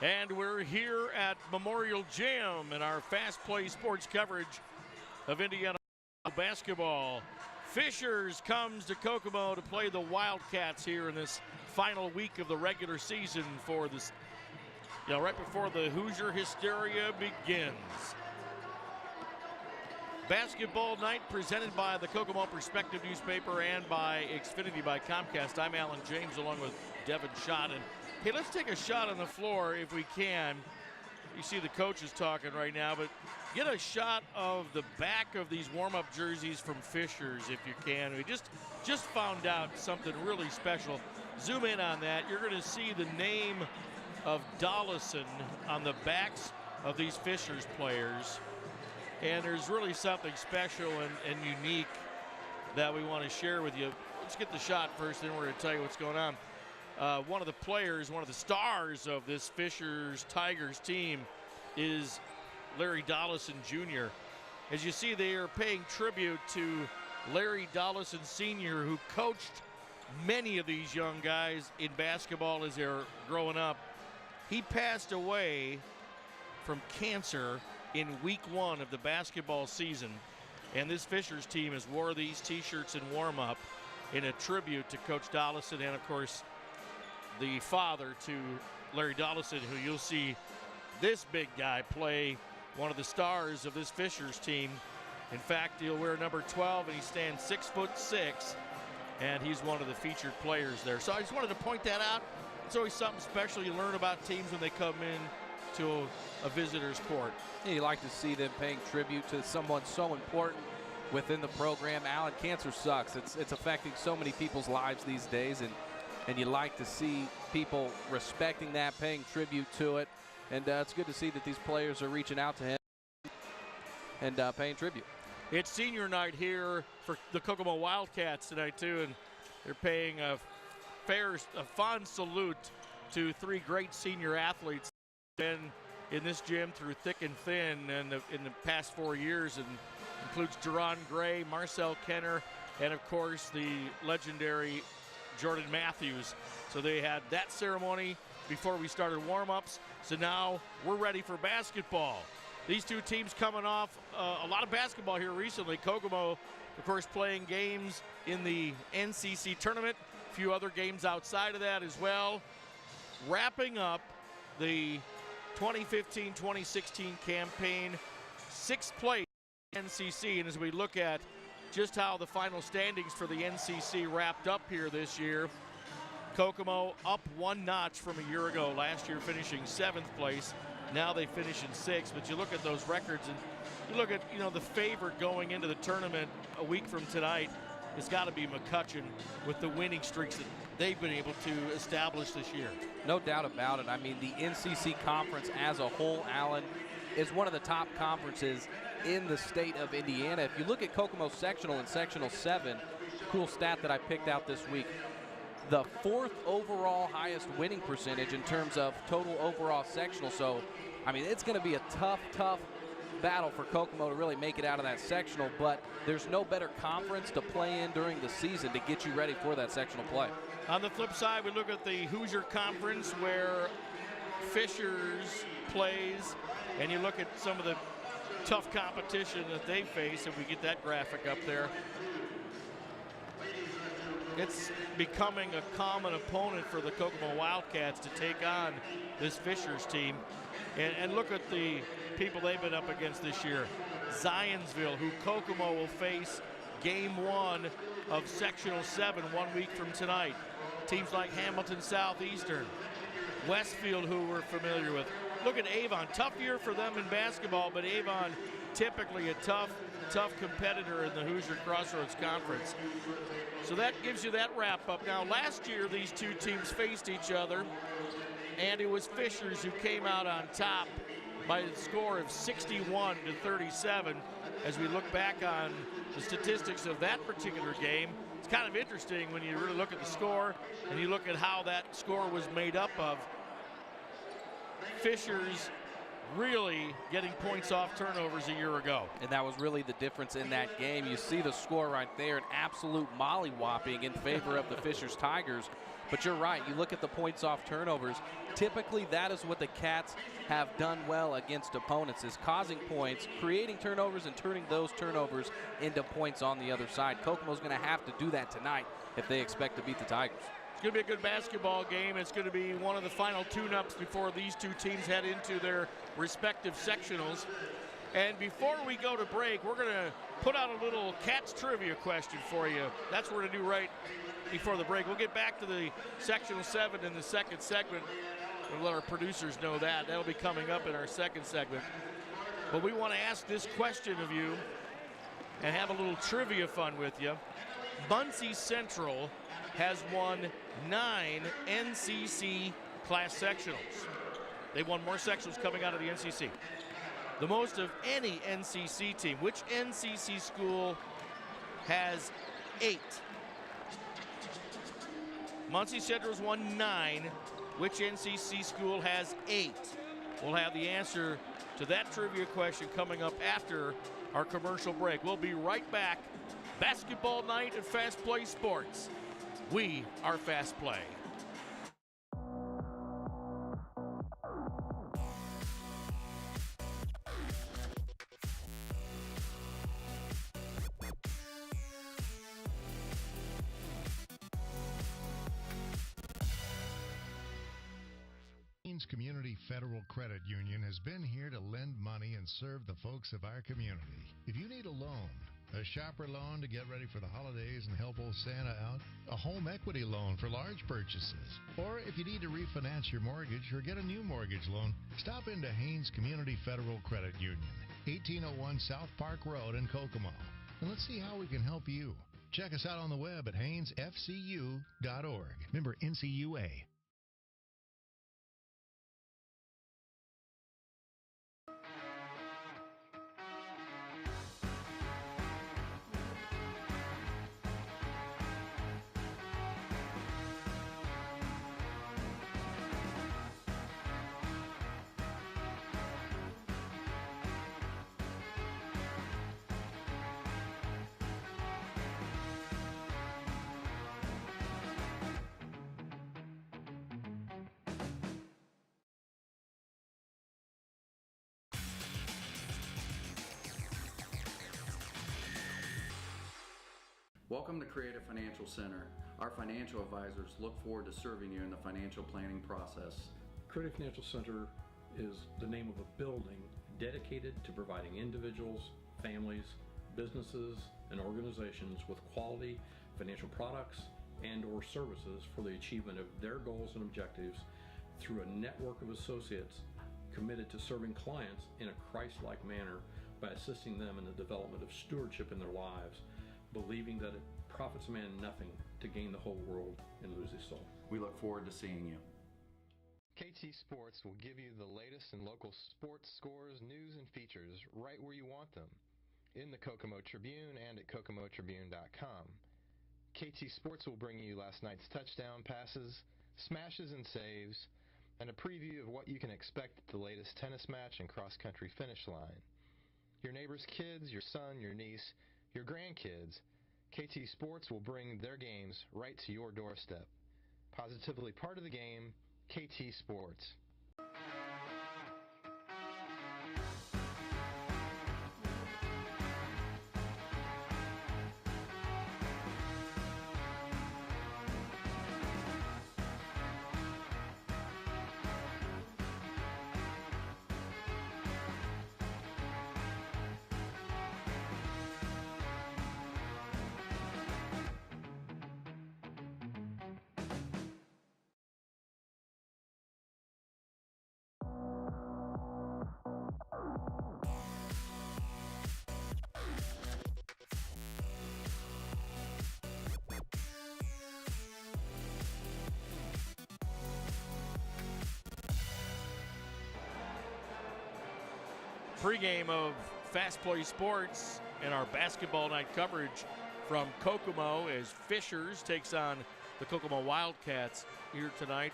And we're here at Memorial Gym in our Fast Play Sports coverage of Indiana basketball. Fishers comes to Kokomo to play the Wildcats here in this final week of the regular season for this, right before the Hoosier hysteria begins. Basketball night presented by the Kokomo Perspective newspaper and by Xfinity by Comcast. I'm Alan James along with Devin Schott. And hey, let's take a shot on the floor if we can. You see the coaches talking right now, but get a shot of the back of these warm-up jerseys from Fishers if you can. We just found out something really special. Zoom in on that. You're going to see the name of Dollison on the backs of these Fishers players. And there's really something special and unique that we want to share with you. Let's get the shot first, then we're going to tell you what's going on. One of the players, one of the stars of this Fishers Tigers team is Larry Dollison Jr. As you see, they are paying tribute to Larry Dollison Sr., who coached many of these young guys in basketball as they're growing up. He passed away from cancer in week 1 of the basketball season, and this Fishers team has wore these t-shirts in warm-up in a tribute to Coach Dollison and, of course, the father to Larry Dollison, who you'll see this big guy play one of the stars of this Fishers team. In fact, he'll wear number 12, and he stands 6'6", and he's one of the featured players there. So I just wanted to point that out. It's always something special you learn about teams when they come in to a visitor's court. You like to see them paying tribute to someone so important within the program. Alan, cancer sucks. It's affecting so many people's lives these days, and you like to see people respecting that, paying tribute to it. And it's good to see that these players are reaching out to him and paying tribute. It's senior night here for the Kokomo Wildcats tonight, too, and they're paying a fond salute to 3 great senior athletes been in this gym through thick and thin and in the past 4 years, and includes Jerron Gray, Marcel Kenner, and of course the legendary Jordan Matthews. So they had that ceremony before we started warm-ups. So now we're ready for basketball. These two teams coming off a lot of basketball here recently. Kokomo, of course, playing games in the NCC tournament, a few other games outside of that as well. Wrapping up the 2015-2016 campaign, 6th place NCC. And as we look at just how the final standings for the NCC wrapped up here this year, Kokomo up 1 notch from a year ago. Last year finishing 7th place. Now they finish in 6th. But you look at those records and you look at the favorite going into the tournament a week from tonight. It's got to be McCutcheon with the winning streaks that they've been able to establish this year. No doubt about it. I mean, the NCC conference as a whole, Alan, is one of the top conferences in the state of Indiana. If you look at Kokomo Sectional and Sectional 7, cool stat that I picked out this week, the 4th overall highest winning percentage in terms of total overall sectional. So, I mean, it's going to be a tough battle for Kokomo to really make it out of that sectional, but there's no better conference to play in during the season to get you ready for that sectional play. On the flip side, we look at the Hoosier Conference where Fishers plays, and you look at some of the tough competition that they face. If we get that graphic up there, it's becoming a common opponent for the Kokomo Wildcats to take on this Fishers team. And look at the people they've been up against this year. Zionsville, who Kokomo will face game 1 of Sectional 7 1 week from tonight. Teams like Hamilton Southeastern, Westfield, who we're familiar with. Look at Avon. Tough year for them in basketball, but Avon typically a tough competitor in the Hoosier Crossroads Conference. So that gives you that wrap up. Now, last year these two teams faced each other, and it was Fishers who came out on top by a score of 61-37. As we look back on the statistics of that particular game, it's kind of interesting when you really look at the score and you look at how that score was made up of. Fishers really getting points off turnovers a year ago. And that was really the difference in that game. You see the score right there, an absolute mollywhopping in favor of the Fishers Tigers. But you're right. You look at the points off turnovers. Typically, that is what the Cats have done well against opponents, is causing points, creating turnovers, and turning those turnovers into points on the other side. Kokomo's going to have to do that tonight if they expect to beat the Tigers. It's going to be a good basketball game. It's going to be one of the final tune-ups before these two teams head into their respective sectionals. And before we go to break, we're going to put out a little Cats trivia question for you. That's what we're going to do right before the break. We'll get back to the Sectional 7 in the second segment. We'll let our producers know that. That'll be coming up in our second segment. But we want to ask this question of you and have a little trivia fun with you. Muncie Central has won 9 NCC class sectionals. They've won more sectionals coming out of the NCC. The most of any NCC team. Which NCC school has 8? Muncie Central's won 9. Which NCC school has 8? We'll have the answer to that trivia question coming up after our commercial break. We'll be right back. Basketball night at Fast Play Sports. We are Fast Play. Community Federal Credit Union has been here to lend money and serve the folks of our community. If you need a loan, a shopper loan to get ready for the holidays and help old Santa out, a home equity loan for large purchases, or if you need to refinance your mortgage or get a new mortgage loan, stop into Haynes Community Federal Credit Union, 1801 South Park Road in Kokomo, and let's see how we can help you. Check us out on the web at haynesfcu.org. Member NCUA. Welcome to Creative Financial Center. Our financial advisors look forward to serving you in the financial planning process. Creative Financial Center is the name of a building dedicated to providing individuals, families, businesses, and organizations with quality financial products and or services for the achievement of their goals and objectives through a network of associates committed to serving clients in a Christ-like manner by assisting them in the development of stewardship in their lives, believing that it profits a man nothing to gain the whole world and lose his soul. We look forward to seeing you. KT Sports will give you the latest in local sports scores, news, and features right where you want them, in the Kokomo Tribune and at kokomotribune.com. KT Sports will bring you last night's touchdown passes, smashes and saves, and a preview of what you can expect at the latest tennis match and cross-country finish line. Your neighbor's kids, your son, your niece, your grandkids, KT Sports will bring their games right to your doorstep. Positively part of the game, KT Sports. Pregame of Fast Play Sports and our basketball night coverage from Kokomo as Fishers takes on the Kokomo Wildcats here tonight.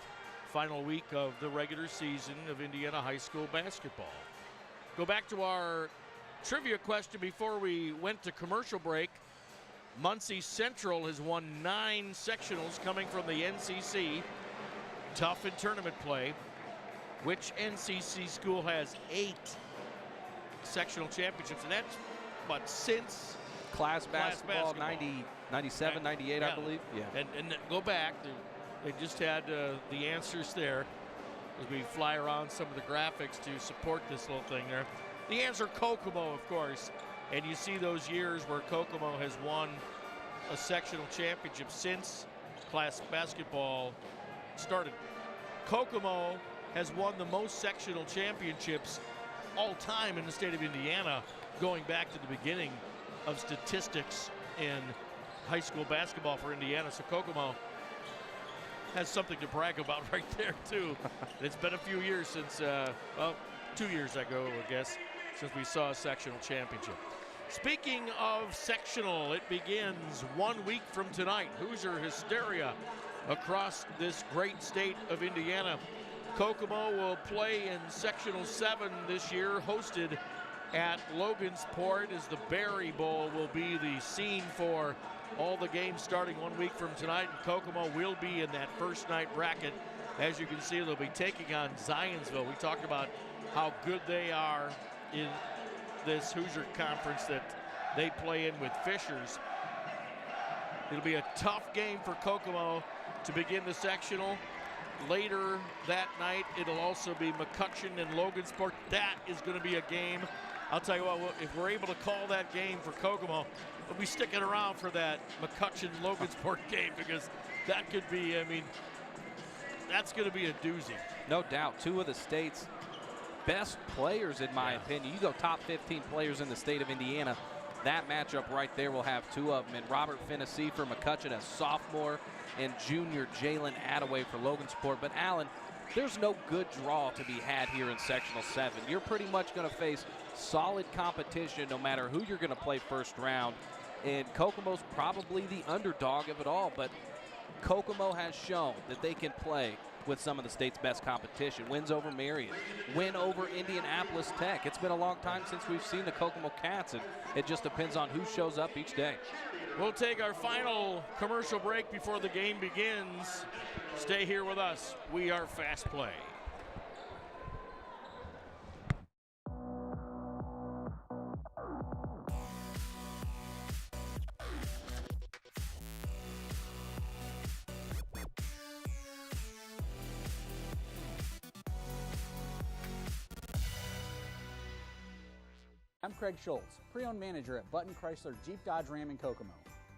Final week of the regular season of Indiana high school basketball. Go back to our trivia question before we went to commercial break. Muncie Central has won 9 sectionals coming from the NCC. Tough in tournament play. Which NCC school has 8 sectional championships? And that's, but since Class basketball, 90, 97, 98, I believe. Yeah. And go back. They just had the answers there as we fly around some of the graphics to support this little thing there. The answer, Kokomo, of course. And you see those years where Kokomo has won a sectional championship since class basketball started. Kokomo has won the most sectional championships all time in the state of Indiana, going back to the beginning of statistics in high school basketball for Indiana. So Kokomo has something to brag about right there, too. It's been a few years since, well, 2 years ago, I guess, since we saw a sectional championship. Speaking of sectional, it begins 1 week from tonight. Hoosier hysteria across this great state of Indiana. Kokomo will play in Sectional 7 this year, hosted at Logansport, as the Berry Bowl will be the scene for all the games starting 1 week from tonight. And Kokomo will be in that first night bracket. As you can see, they'll be taking on Zionsville. We talked about how good they are in this Hoosier conference that they play in with Fishers. It'll be a tough game for Kokomo to begin the sectional. Later that night, it'll also be McCutcheon and Logansport. That is going to be a game. I'll tell you what, if we're able to call that game for Kokomo, we'll be sticking around for that McCutcheon-Logansport game, because that could be, I mean, that's going to be a doozy. No doubt. 2 of the state's best players, in my opinion. You go top 15 players in the state of Indiana, that matchup right there will have 2 of them. And Robert Finnessy for McCutcheon, a sophomore, and junior Jalen Attaway for Logansport. But Alan, there's no good draw to be had here in Sectional 7. You're pretty much going to face solid competition no matter who you're going to play first round. And Kokomo's probably the underdog of it all, but Kokomo has shown that they can play with some of the state's best competition. Wins over Marion, win over Indianapolis Tech. It's been a long time since we've seen the Kokomo Cats, and it just depends on who shows up each day. We'll take our final commercial break before the game begins. Stay here with us. We are Fast Play. I'm Craig Schultz, pre-owned manager at Button Chrysler Jeep Dodge Ram in Kokomo,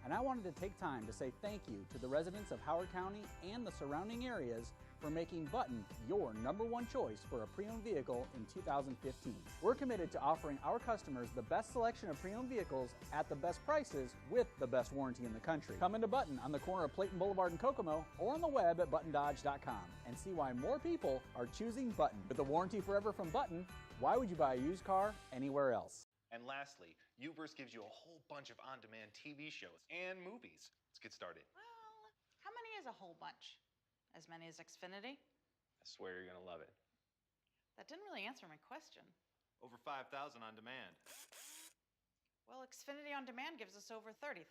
and I wanted to take time to say thank you to the residents of Howard County and the surrounding areas for making Button your #1 choice for a pre-owned vehicle in 2015. We're committed to offering our customers the best selection of pre-owned vehicles at the best prices with the best warranty in the country. Come into Button on the corner of Clayton Boulevard and Kokomo, or on the web at buttondodge.com and see why more people are choosing Button. With the warranty forever from Button, why would you buy a used car anywhere else? And lastly, Uverse gives you a whole bunch of on-demand TV shows and movies. Let's get started. Well, how many is a whole bunch? As many as Xfinity? I swear you're gonna love it. That didn't really answer my question. Over 5,000 on demand. Well, Xfinity On Demand gives us over 30,000.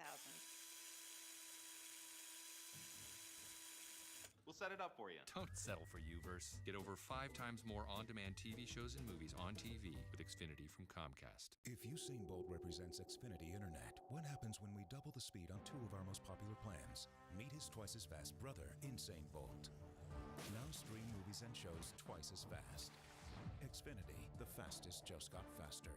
We'll set it up for you. Don't settle for Uverse. Get over 5 times more on-demand TV shows and movies on TV with Xfinity from Comcast. If Usain Bolt represents Xfinity Internet, what happens when we double the speed on 2 of our most popular plans? Meet his twice as fast brother, Insane Bolt. Now stream movies and shows twice as fast. Xfinity, the fastest just got faster.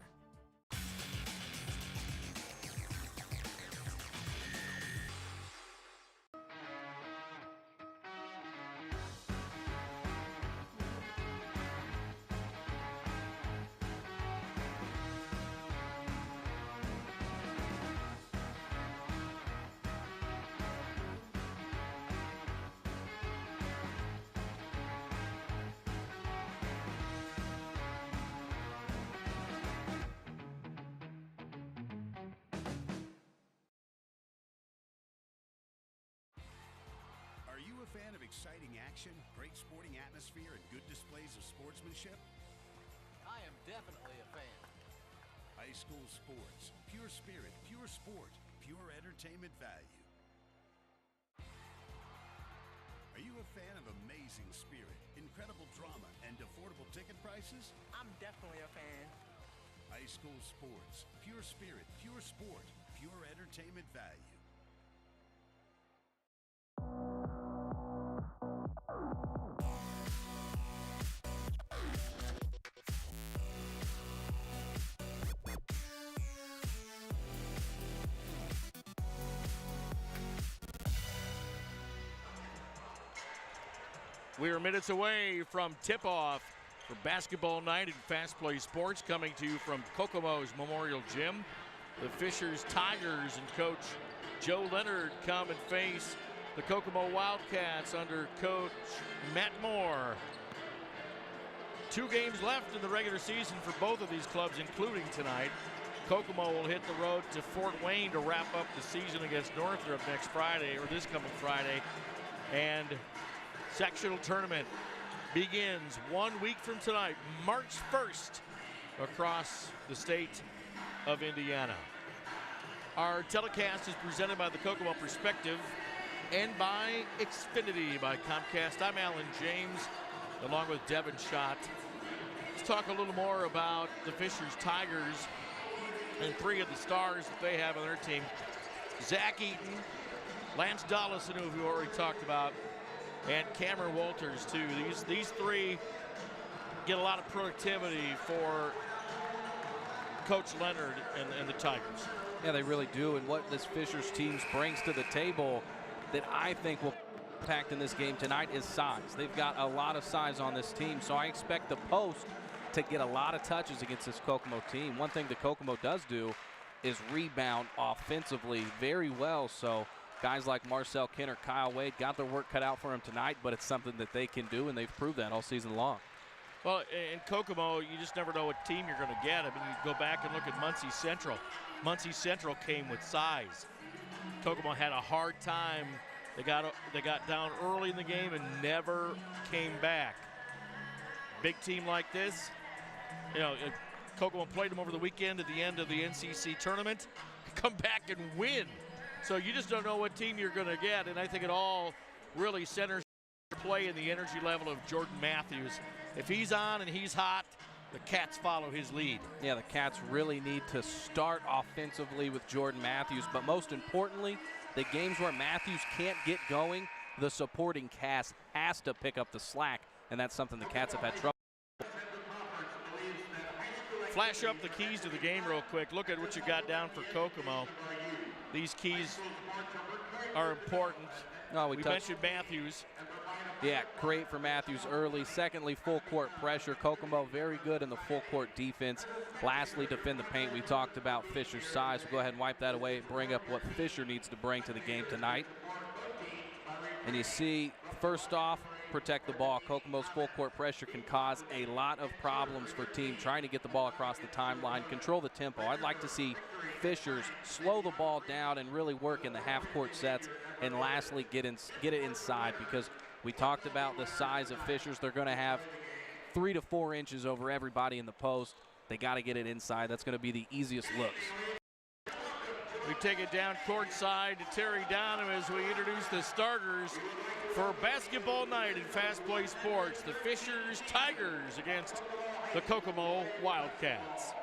Are you a fan of exciting action, great sporting atmosphere, and good displays of sportsmanship? I am definitely a fan. High school sports, pure spirit, pure sport, pure entertainment value. Are you a fan of amazing spirit, incredible drama, and affordable ticket prices? I'm definitely a fan. High school sports, pure spirit, pure sport, pure entertainment value. We are minutes away from tip-off for basketball night in Fast Play Sports, coming to you from Kokomo's Memorial Gym. The Fishers Tigers and Coach Joe Leonard come and face the Kokomo Wildcats under Coach Matt Moore. 2 games left in the regular season for both of these clubs, including tonight. Kokomo will hit the road to Fort Wayne to wrap up the season against Northrop next Friday, or this coming Friday. And sectional tournament begins 1 week from tonight, March 1st, across the state of Indiana. Our telecast is presented by the Kokomo Perspective and by Xfinity by Comcast. I'm Alan James, along with Devin Schott. Let's talk a little more about the Fishers Tigers and 3 of the stars that they have on their team. Zach Eaton, Lance Dollison, who we've already talked about, and Cameron Walters, too. These 3 get a lot of productivity for Coach Leonard and the Tigers. Yeah, they really do. And what this Fishers team brings to the table that I think will impact in this game tonight is size. They've got a lot of size on this team, so I expect the post to get a lot of touches against this Kokomo team. One thing the Kokomo does do is rebound offensively very well, so guys like Marcel Kinner, Kyle Wade got their work cut out for them tonight, but it's something that they can do, and they've proved that all season long. Well, in Kokomo, you just never know what team you're going to get. I mean, you go back and look at Muncie Central. Muncie Central came with size. Kokomo had a hard time. They got down early in the game and never came back. Big team like this, you know, Kokomo played them over the weekend at the end of the NCC tournament. Come back and win. So you just don't know what team you're going to get, and I think it all really centers play in the energy level of Jordan Matthews. If he's on and he's hot, the Cats follow his lead. Yeah, the Cats really need to start offensively with Jordan Matthews, but most importantly, the games where Matthews can't get going, the supporting cast has to pick up the slack, and that's something the Cats have had trouble. Flash up the keys to the game real quick. Look at what you got down for Kokomo. These keys are important. Oh, we mentioned Matthews. Yeah, great for Matthews early. Secondly, full court pressure. Kokomo very good in the full court defense. Lastly, defend the paint. We talked about Fisher's size. We'll go ahead and wipe that away and bring up what Fisher needs to bring to the game tonight. And you see, first off, protect the ball. Kokomo's full court pressure can cause a lot of problems for team trying to get the ball across the timeline, control the tempo. I'd like to see Fishers slow the ball down and really work in the half-court sets, and lastly, get it inside, because we talked about the size of Fishers. They're going to have 3 to 4 inches over everybody in the post. They got to get it inside. That's going to be the easiest looks. We take it down courtside to Terry Downham as we introduce the starters for basketball night in Fast Play Sports. The Fishers Tigers against the Kokomo Wildcats.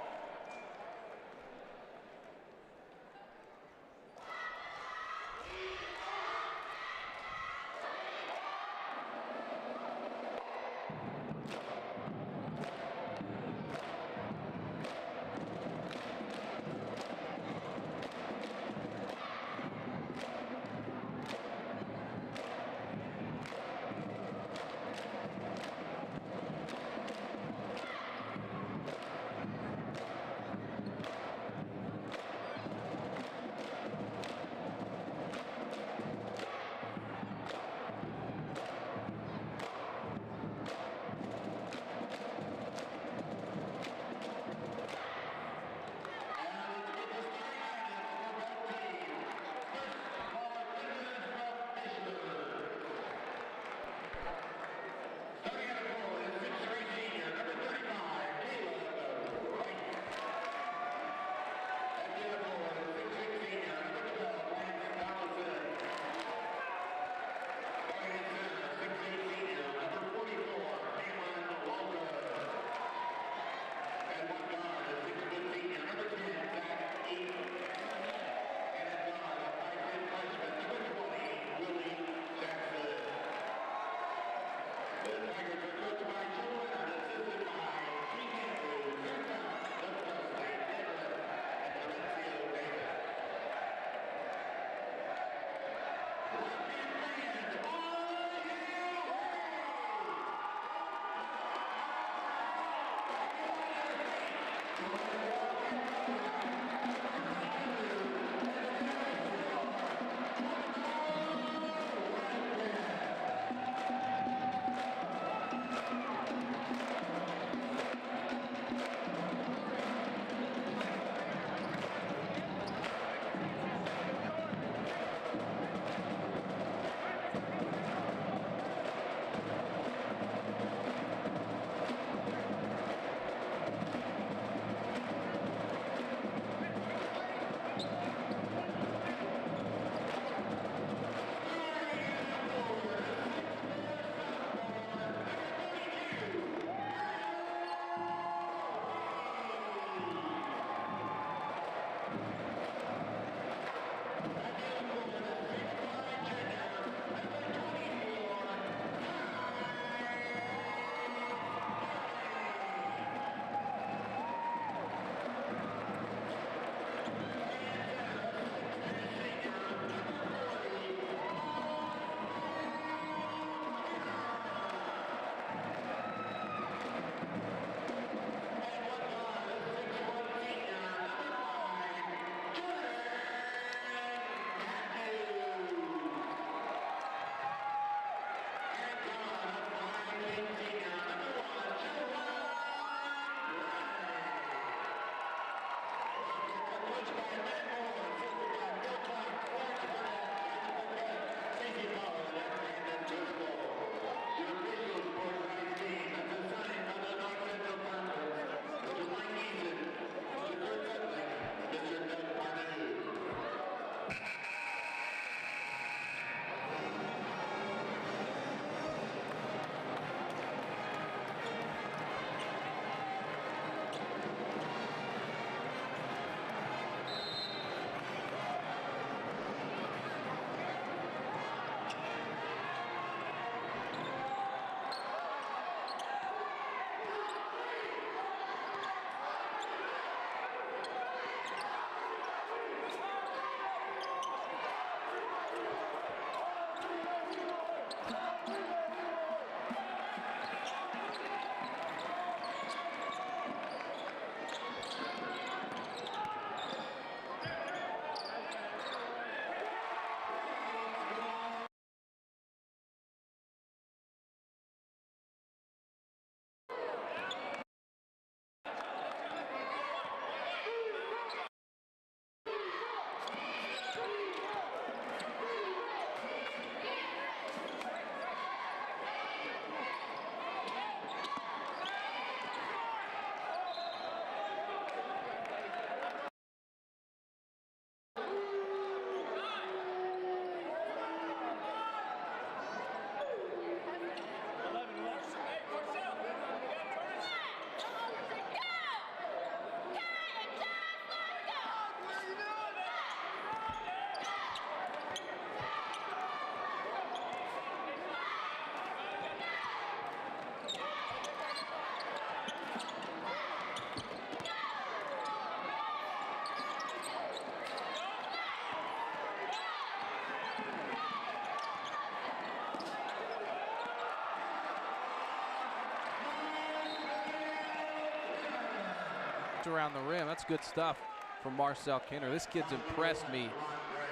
wrapped around the rim. That's good stuff from Marcel Kenner. This kid's impressed me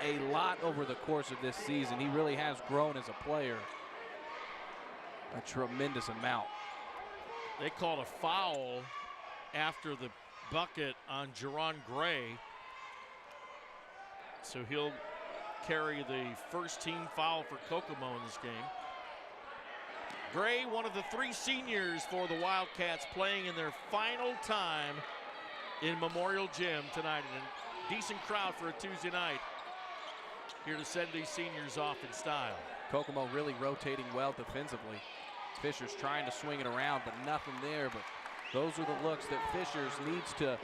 a lot over the course of this season. He really has grown as a player a tremendous amount. They called a foul after the bucket on Jerron Gray. So he'll carry the first team foul for Kokomo in this game. Gray, one of the 3 seniors for the Wildcats, playing in their final time in Memorial Gym tonight. And a decent crowd for a Tuesday night. Here to send these seniors off in style. Kokomo really rotating well defensively. Fisher's trying to swing it around, but nothing there. But those are the looks that Fishers needs to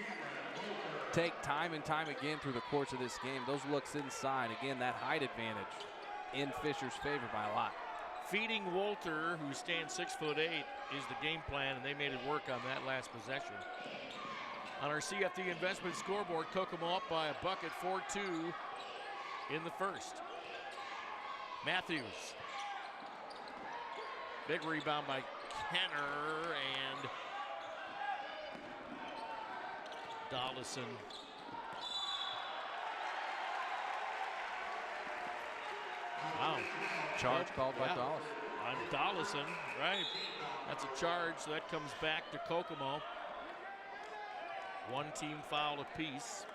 take time and time again through the course of this game. Those looks inside. Again, that height advantage in Fisher's favor by a lot. Feeding Wolter, who stands 6'8", is the game plan, and they made it work on that last possession. On our CFD investment scoreboard, Kokomo up by a bucket, 4-2 in the first. Matthews. Big rebound by Kenner, and Dollison. Wow. Charge called by Dollison. On Dollison, right. That's a charge, so that comes back to Kokomo. 1 team foul apiece.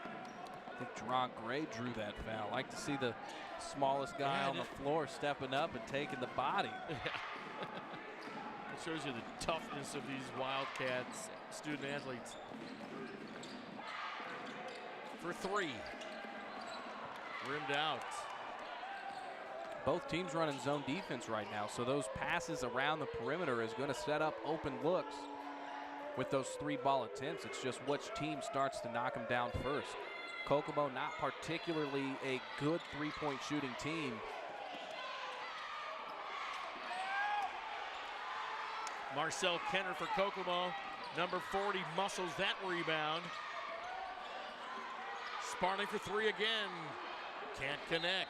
I think Jerron Gray drew that foul. Like to see the smallest guy on the floor stepping up and taking the body. It shows you the toughness of these Wildcats student athletes. For 3. Rimmed out. Both teams running zone defense right now, so those passes around the perimeter is going to set up open looks with those 3-ball attempts. It's just which team starts to knock them down first. Kokomo not particularly a good 3-point shooting team. Marcel Kenner for Kokomo. Number 40 muscles that rebound. Sparling for 3 again. Can't connect.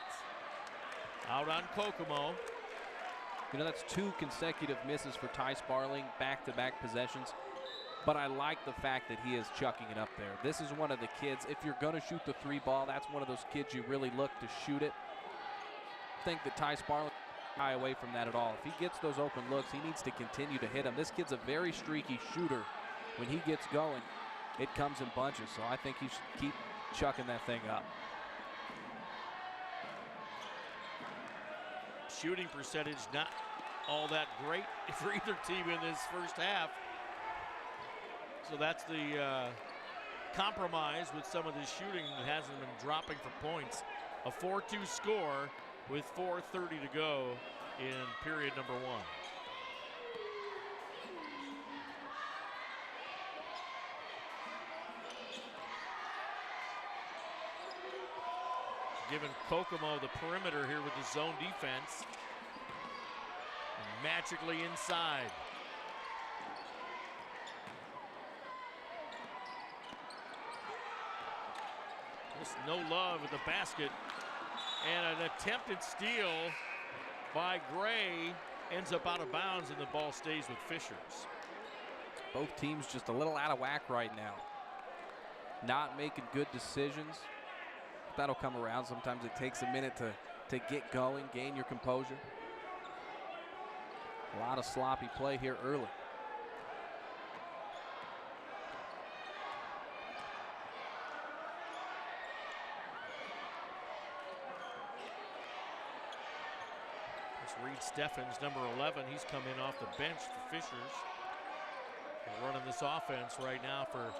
Out on Kokomo. You know, that's 2 consecutive misses for Ty Sparling, back-to-back possessions. But I like the fact that he is chucking it up there. This is one of the kids, if you're going to shoot the 3-ball, that's one of those kids you really look to shoot it. I think that Ty Sparling shy away from that at all. If he gets those open looks, he needs to continue to hit them. This kid's a very streaky shooter. When he gets going, it comes in bunches. So I think he should keep chucking that thing up. Shooting percentage not all that great for either team in this first half. So that's the compromise with some of this shooting that hasn't been dropping for points. A 4-2 score with 4:30 to go in period number 1. Giving Kokomo the perimeter here with the zone defense. And magically inside. Just no love at the basket. And an attempted steal by Gray ends up out of bounds, and the ball stays with Fishers. Both teams just a little out of whack right now. Not making good decisions. That'll come around. Sometimes it takes a minute to get going, gain your composure. A lot of sloppy play here early. It's Reed Steffens, number 11. He's come in off the bench for Fishers. They're running this offense right now for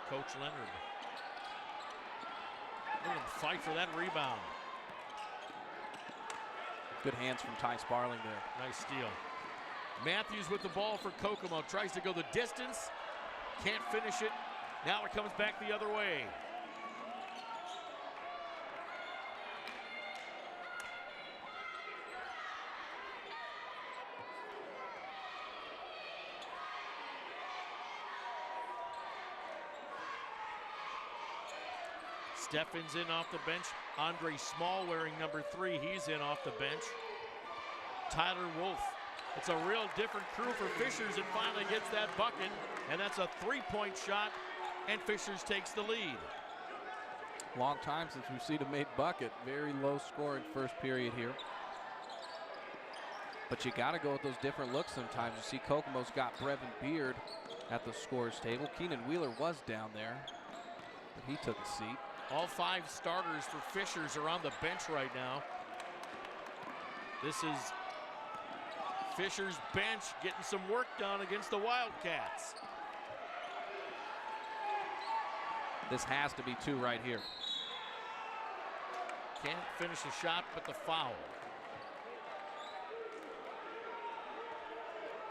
Coach Leonard. Look at him fight for that rebound. Good hands from Ty Sparling there. Nice steal. Matthews with the ball for Kokomo. Tries to go the distance. Can't finish it. Now it comes back the other way. Steffens in off the bench. Andre Small wearing number 3. He's in off the bench. Tyler Wolf It's a real different crew for Fishers, and finally gets that bucket, and that's a three-point shot, and Fishers takes the lead. Long time since we've seen a made bucket. Very low scoring first period here. But you got to go with those different looks sometimes. You see Kokomo's got Brevin Beard at the scorer's table. Keenan Wheeler was down there, but he took a seat. All 5 starters for Fishers are on the bench right now. This is Fishers' bench getting some work done against the Wildcats. This has to be 2 right here. Can't finish the shot, but the foul.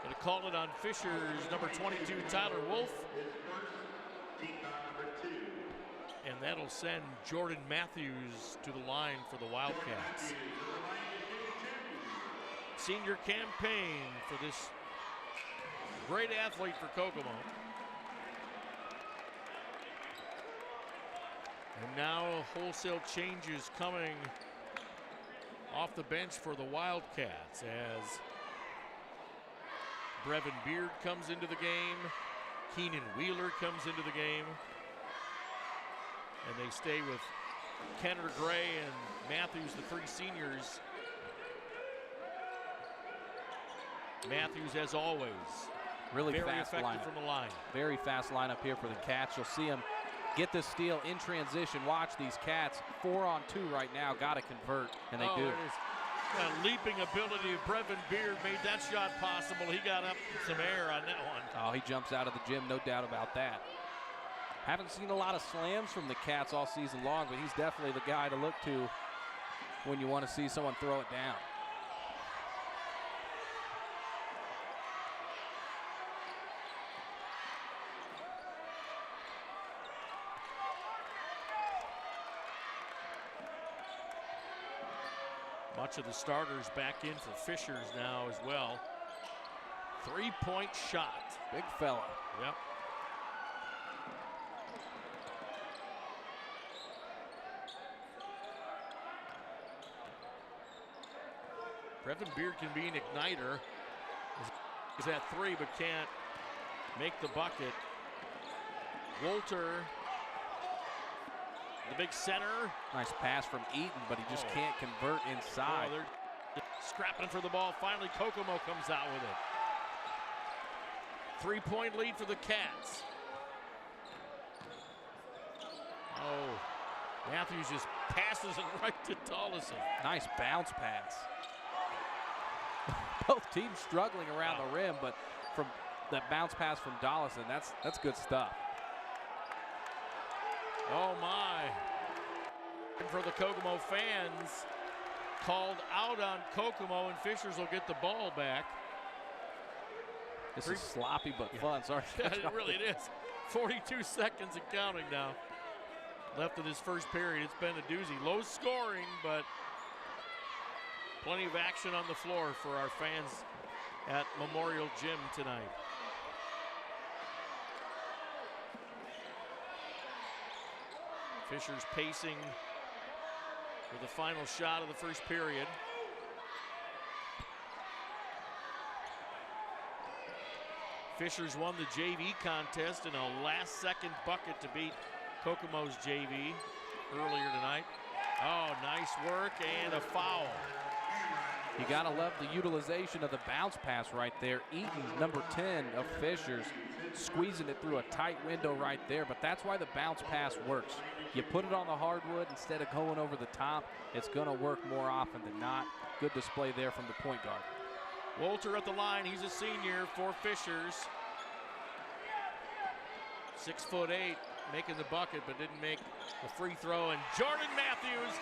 Going to call it on Fishers, number 22, Tyler Wolf. And that'll send Jordan Matthews to the line for the Wildcats. Senior campaign for this great athlete for Kokomo. And now wholesale changes coming off the bench for the Wildcats as Brevin Beard comes into the game. Keenan Wheeler comes into the game. And they stay with Kenner Gray and Matthews, the 3 seniors. Matthews, as always, really very fast effective lineup from the line. Very fast lineup here for the Cats. You'll see him get the steal in transition. Watch these Cats, 4 on 2 right now. Got to convert, and they do. It is. That leaping ability of Brevin Beard made that shot possible. He got up some air on that one. Oh, he jumps out of the gym, no doubt about that. Haven't seen a lot of slams from the Cats all season long, but he's definitely the guy to look to when you want to see someone throw it down. Much of the starters back in for Fishers now as well. 3-point shot. Big fella. Yep. Brevin Beard can be an igniter. He's at 3 but can't make the bucket. Wolter, the big center. Nice pass from Eaton, but he just can't convert inside. Oh, they're scrapping for the ball. Finally, Kokomo comes out with it. 3-point lead for the Cats. Oh, Matthews just passes it right to Tollison. Nice bounce pass. Both teams struggling around the rim, but from that bounce pass from Dollison, that's good stuff. Oh my. And for the Kokomo fans, called out on Kokomo, and Fishers will get the ball back. This is sloppy but fun. Sorry. Yeah, it really is. 42 seconds and counting now left in this first period. It's been a doozy. Low scoring, but plenty of action on the floor for our fans at Memorial Gym tonight. Fishers pacing for the final shot of the first period. Fishers won the JV contest in a last-second bucket to beat Kokomo's JV earlier tonight. Oh, nice work and a foul. You gotta love the utilization of the bounce pass right there. Eaton, number 10 of Fishers, squeezing it through a tight window right there, but that's why the bounce pass works. You put it on the hardwood instead of going over the top, it's gonna work more often than not. Good display there from the point guard. Wolter at the line, he's a senior for Fishers. 6'8", making the bucket, but didn't make the free throw. And Jordan Matthews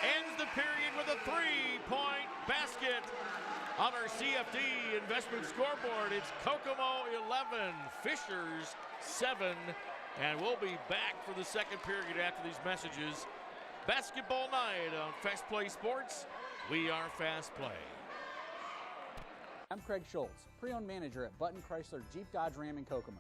ends the period with a 3-point basket on our CFD investment scoreboard. It's Kokomo 11, Fishers 7, and we'll be back for the second period after these messages. Basketball night on FastPlaySports. We are FastPlay. I'm Craig Schultz, pre-owned manager at Button Chrysler Jeep Dodge Ram in Kokomo.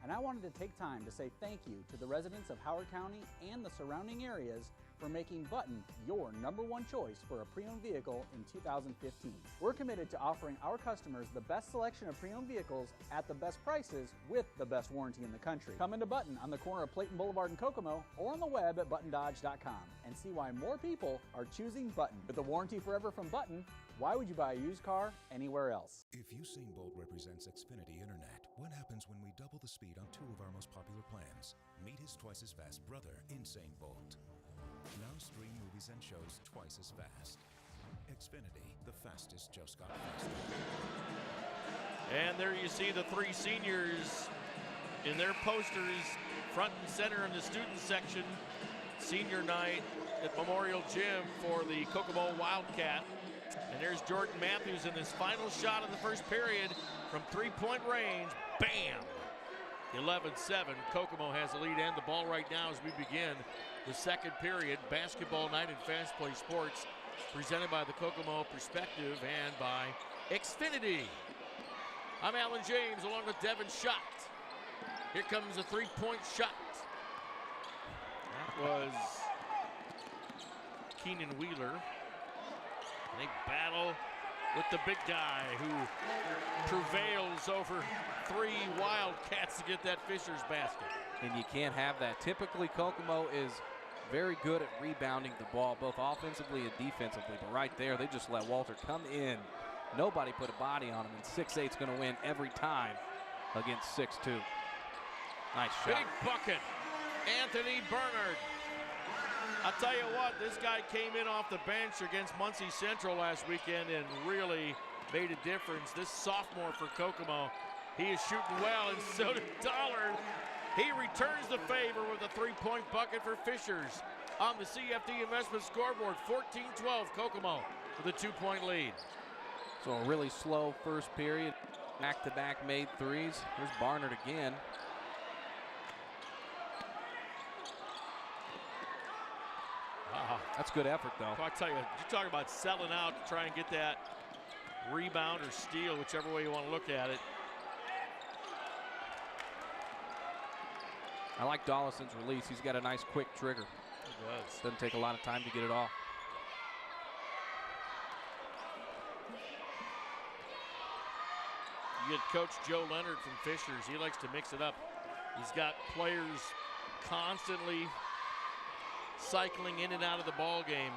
and I wanted to take time to say thank you to the residents of Howard County and the surrounding areas for making Button your #1 choice for a pre-owned vehicle in 2015. We're committed to offering our customers the best selection of pre-owned vehicles at the best prices with the best warranty in the country. Come into Button on the corner of Clayton Boulevard and Kokomo or on the web at buttondodge.com and see why more people are choosing Button. With a warranty forever from Button, why would you buy a used car anywhere else? If Usain Bolt represents Xfinity Internet, what happens when we double the speed on 2 of our most popular plans? Meet his twice as fast brother, Usain Bolt. Now stream movies and shows twice as fast. Xfinity, the fastest just got faster. And there you see the 3 seniors in their posters, front and center in the student section. Senior night at Memorial Gym for the Kokomo Wildcat. And there's Jordan Matthews in his final shot of the first period from 3-point range. Bam! 11-7. Kokomo has the lead and the ball right now as we begin the second period. Basketball night in FastPlaySports, presented by the Kokomo Perspective and by Xfinity. I'm Alan James along with Devin Schott. Here comes a 3-point shot. That was Keenan Wheeler. And they battle with the big guy who prevails over 3 Wildcats to get that Fisher's basket. And you can't have that. Typically, Kokomo is very good at rebounding the ball, both offensively and defensively. But right there, they just let Walter come in. Nobody put a body on him, and 6'8's going to win every time against 6'2. Nice shot. Big bucket. Anthony Bernard. I'll tell you what, this guy came in off the bench against Muncie Central last weekend and really made a difference. This sophomore for Kokomo, he is shooting well, and so did Dollard. He returns the favor with a 3-point bucket for Fishers on the CFD Investment scoreboard. 14-12 Kokomo with a 2-point lead. So a really slow first period. Back-to-back made threes. Here's Barnard again. That's good effort, though. I tell you, you're talking about selling out to try and get that rebound or steal, whichever way you want to look at it. I like Dollison's release. He's got a nice quick trigger. He does. Doesn't take a lot of time to get it off. You get Coach Joe Leonard from Fishers. He likes to mix it up. He's got players constantly cycling in and out of the ball game.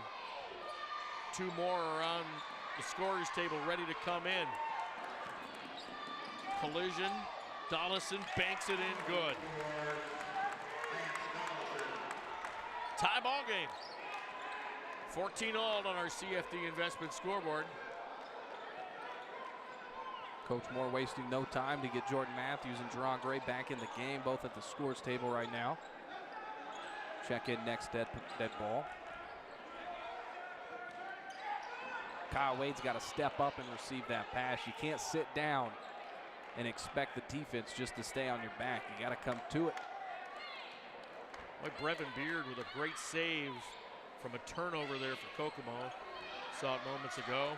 2 more are on the scorer's table ready to come in. Collision. Dollison banks it in good. Tie ball game. 14-all on our CFD Investment scoreboard. Coach Moore wasting no time to get Jordan Matthews and Jerron Gray back in the game, both at the scores table right now. Check in next dead ball. Kyle Wade's got to step up and receive that pass. You can't sit down and expect the defense just to stay on your back. You got to come to it. Boy, Brevin Beard with a great save from a turnover there for Kokomo. Saw it moments ago.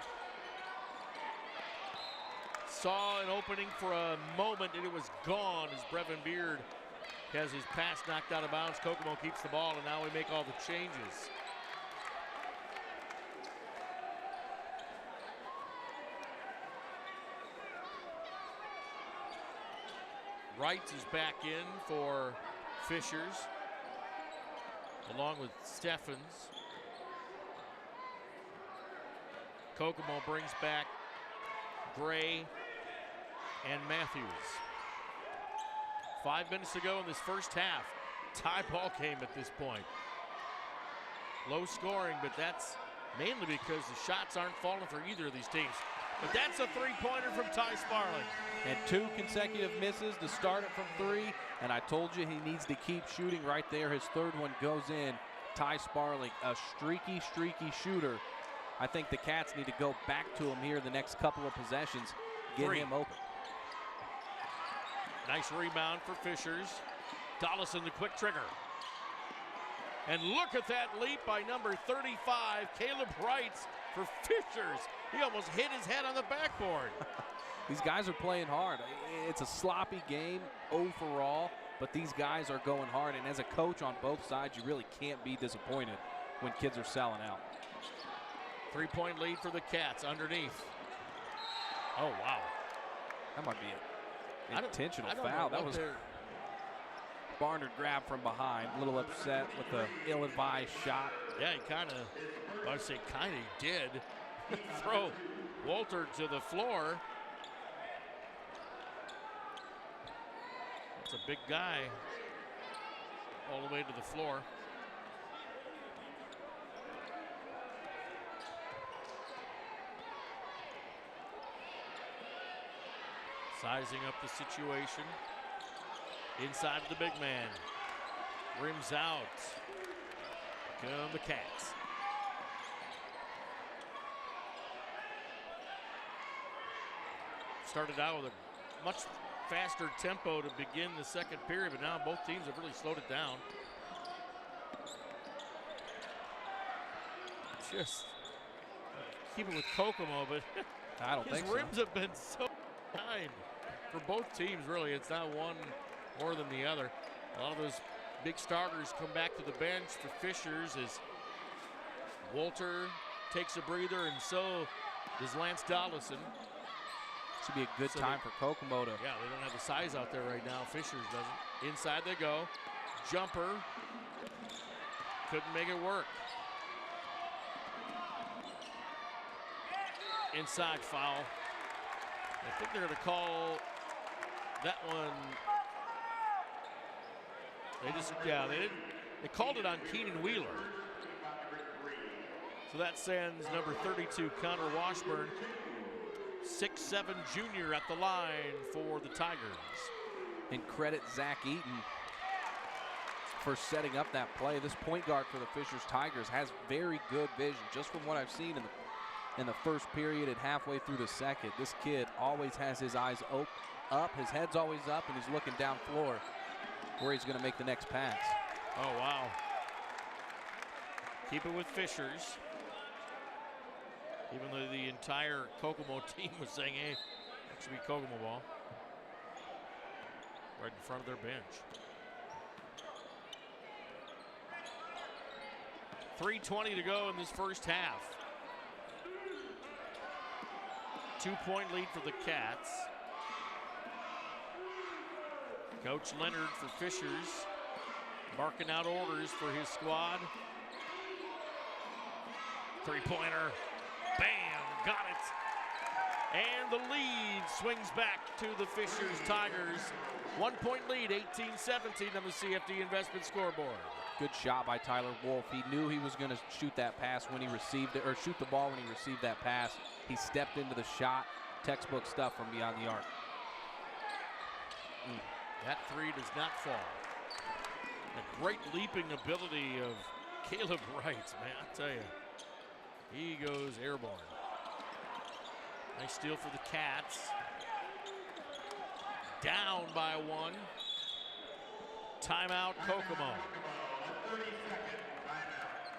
Saw an opening for a moment and it was gone as Brevin Beard has his pass knocked out of bounds. Kokomo keeps the ball, and now we make all the changes. Wright is back in for Fishers, along with Steffens. Kokomo brings back Gray and Matthews. 5 minutes to go in this first half. Tie ball game at this point. Low scoring, but that's mainly because the shots aren't falling for either of these teams. But that's a 3-pointer from Ty Sparling. And 2 consecutive misses to start it from 3. And I told you he needs to keep shooting right there. His 3rd one goes in. Ty Sparling, a streaky shooter. I think the Cats need to go back to him here the next couple of possessions. Get him open. Nice rebound for Fishers. Dollison the quick trigger. And look at that leap by number 35, Caleb Wright for Fishers. He almost hit his head on the backboard. These guys are playing hard. It's a sloppy game overall, but these guys are going hard. And as a coach on both sides, you really can't be disappointed when kids are selling out. 3-point lead for the Cats underneath. Oh, wow. That might be an intentional foul. That was Barnard grab from behind. A little upset with the ill-advised shot. Yeah, he kind of, I would say kind of did throw Walter to the floor. That's a big guy all the way to the floor. Sizing up the situation. Inside of the big man. Rims out. Here come the Cats. Started out with a much faster tempo to begin the second period, but now both teams have really slowed it down. Just keep it with Kokomo, but I don't think so. His rims have been so kind for both teams, really. It's not one more than the other. A lot of those big starters come back to the bench for Fishers as Walter takes a breather, and so does Lance Dollison. Should be a good time for Kokomo to. Yeah, they don't have the size out there right now. Fishers doesn't. Inside they go. Jumper. Couldn't make it work. Inside foul. I think they're going to call that one. They called it on Keenan Wheeler. So that sends number 32, Connor Washburn, 6'7" junior at the line for the Tigers. And credit Zach Eaton for setting up that play. This point guard for the Fishers Tigers has very good vision, just from what I've seen in the first period and halfway through the second. This kid always has his eyes up, his head's always up, and he's looking down floor where he's going to make the next pass. Oh, wow. Keep it with Fishers. Even though the entire Kokomo team was saying, hey, that should be Kokomo ball. Right in front of their bench. 3:20 to go in this first half. 2-point lead for the Cats. Coach Leonard for Fishers marking out orders for his squad. Three-pointer. Bam! Got it. And the lead swings back to the Fishers Tigers. 1-point lead, 18-17 on the CFD Investment scoreboard. Good shot by Tyler Wolf. He knew he was going to shoot that pass when he received it, or shoot the ball when he received that pass. He stepped into the shot. Textbook stuff from beyond the arc. That three does not fall. A great leaping ability of Caleb Wright, man, I tell you. He goes airborne. Nice steal for the Cats. Down by one. Timeout, Kokomo.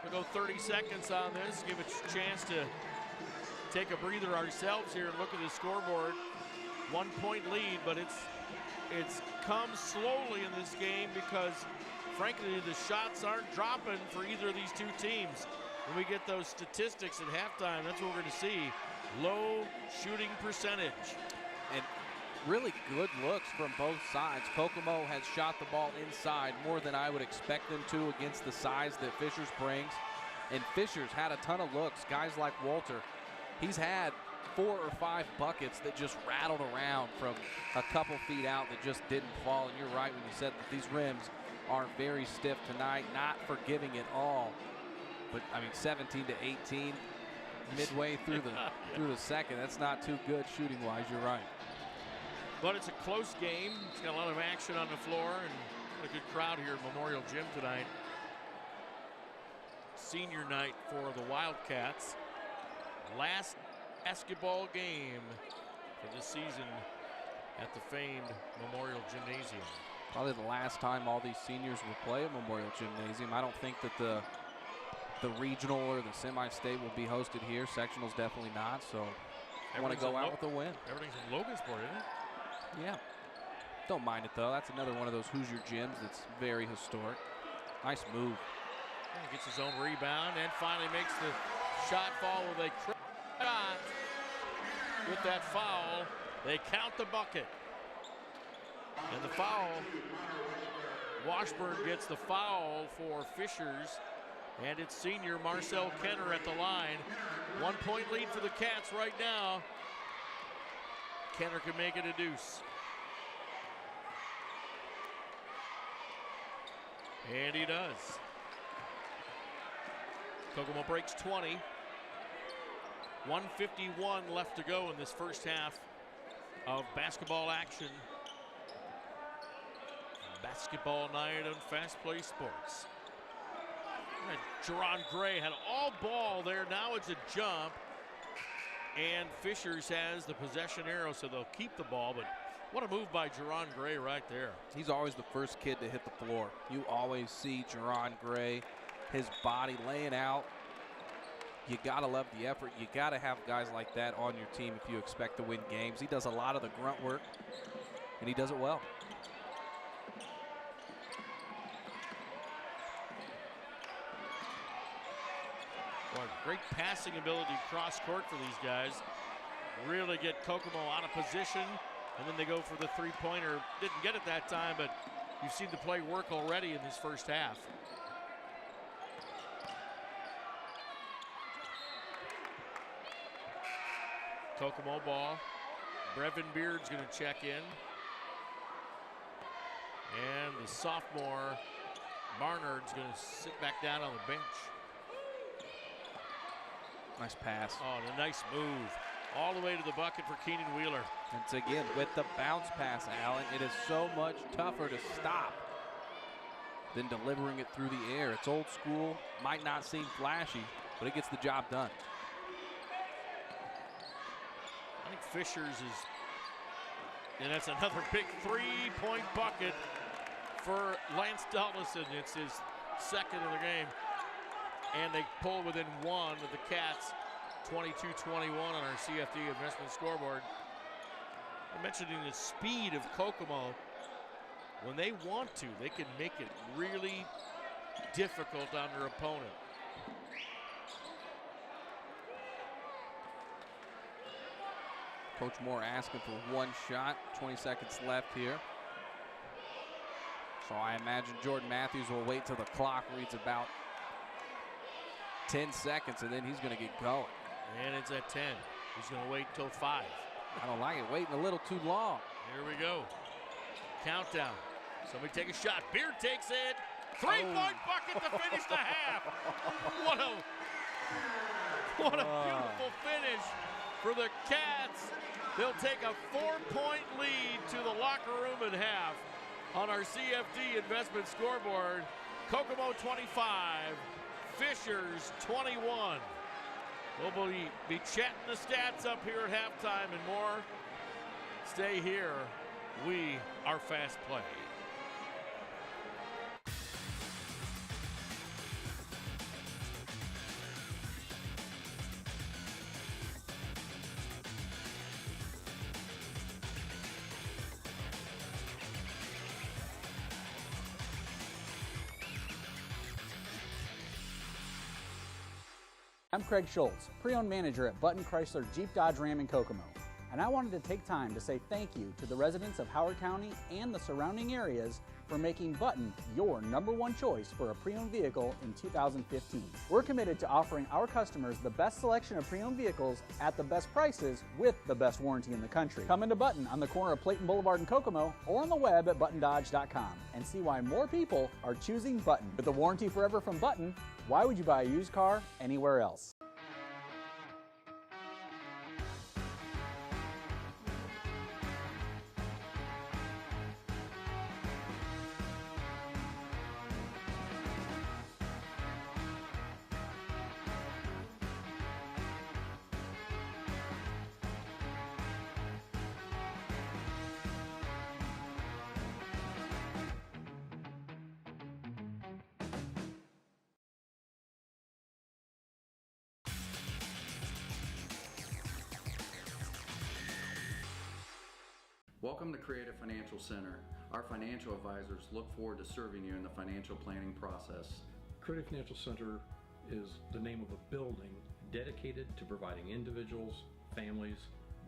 We'll go 30 seconds on this. Give it a chance to take a breather ourselves here and look at the scoreboard. 1-point lead, but it's come slowly in this game because, frankly, the shots aren't dropping for either of these two teams. When we get those statistics at halftime, that's what we're going to see. Low shooting percentage. And really good looks from both sides. Kokomo has shot the ball inside more than I would expect them to against the size that Fishers brings. And Fishers had a ton of looks. Guys like Walter, he's had 4 or 5 buckets that just rattled around from a couple feet out that just didn't fall. And you're right when you said that these rims are very stiff tonight, not forgiving at all. But I mean, 17 to 18 midway through the second. That's not too good shooting wise. You're right. But it's a close game. It's got a lot of action on the floor and a good crowd here at Memorial Gym tonight. Senior night for the Wildcats. Last basketball game for this season at the famed Memorial Gymnasium. Probably the last time all these seniors will play at Memorial Gymnasium. I don't think that the regional or the semi-state will be hosted here. Sectional's definitely not. So want to go out with a win. Everything's in Logansport, isn't it? Yeah. Don't mind it, though. That's another one of those Hoosier gyms that's very historic. Nice move. And he gets his own rebound and finally makes the shot fall with a shot. With that foul, they count the bucket. And the foul, Washburn gets the foul for Fishers, and it's senior Marcel Kenner at the line. 1 point lead for the Cats right now. Kenner can make it a deuce. And he does. Kokomo breaks 20. 1:51 left to go in this first half of basketball action. Basketball night on FastPlaySports. Jerron Gray had all ball there. Now it's a jump. And Fishers has the possession arrow, so they'll keep the ball. But what a move by Jerron Gray right there. He's always the first kid to hit the floor. You always see Jerron Gray, his body laying out. You got to love the effort. You got to have guys like that on your team if you expect to win games. He does a lot of the grunt work, and he does it well. Boy, great passing ability cross court for these guys. Really get Kokomo out of position, and then they go for the three-pointer. Didn't get it that time, but you've seen the play work already in this first half. Kokomo ball. Brevin Beard's going to check in. And the sophomore Barnard's going to sit back down on the bench. Nice pass. Oh, and a nice move. All the way to the bucket for Keenan Wheeler. And again, with the bounce pass, Allen, it is so much tougher to stop than delivering it through the air. It's old school, might not seem flashy, but it gets the job done. I think Fishers is, and that's another big three-point bucket for Lance Dollison. It's his second of the game. And they pull within one of the Cats, 22-21 on our CFD investment scoreboard. I mentioned in the speed of Kokomo. When they want to, they can make it really difficult on their opponent. Coach Moore asking for one shot, 20 seconds left here. So I imagine Jordan Matthews will wait till the clock reads about 10 seconds, and then he's going to get going. And it's at 10. He's going to wait till 5. I don't like it, waiting a little too long. Here we go. Countdown. Somebody take a shot. Beard takes it. Three-point bucket to finish the half. What a beautiful finish for the Cats. They'll take a 4-point lead to the locker room at half on our CFD investment scoreboard. Kokomo 25, Fishers 21. We'll be chatting the stats up here at halftime and more. Stay here. We are Fast Play. I'm Craig Schultz, pre-owned manager at Button Chrysler Jeep Dodge Ram in Kokomo, and I wanted to take time to say thank you to the residents of Howard County and the surrounding areas for making Button your #1 choice for a pre-owned vehicle in 2015. We're committed to offering our customers the best selection of pre-owned vehicles at the best prices with the best warranty in the country. Come into Button on the corner of Clayton Boulevard and Kokomo or on the web at buttondodge.com and see why more people are choosing Button. With the warranty forever from Button, why would you buy a used car anywhere else? Welcome to Creative Financial Center. Our financial advisors look forward to serving you in the financial planning process. Creative Financial Center is the name of a building dedicated to providing individuals, families,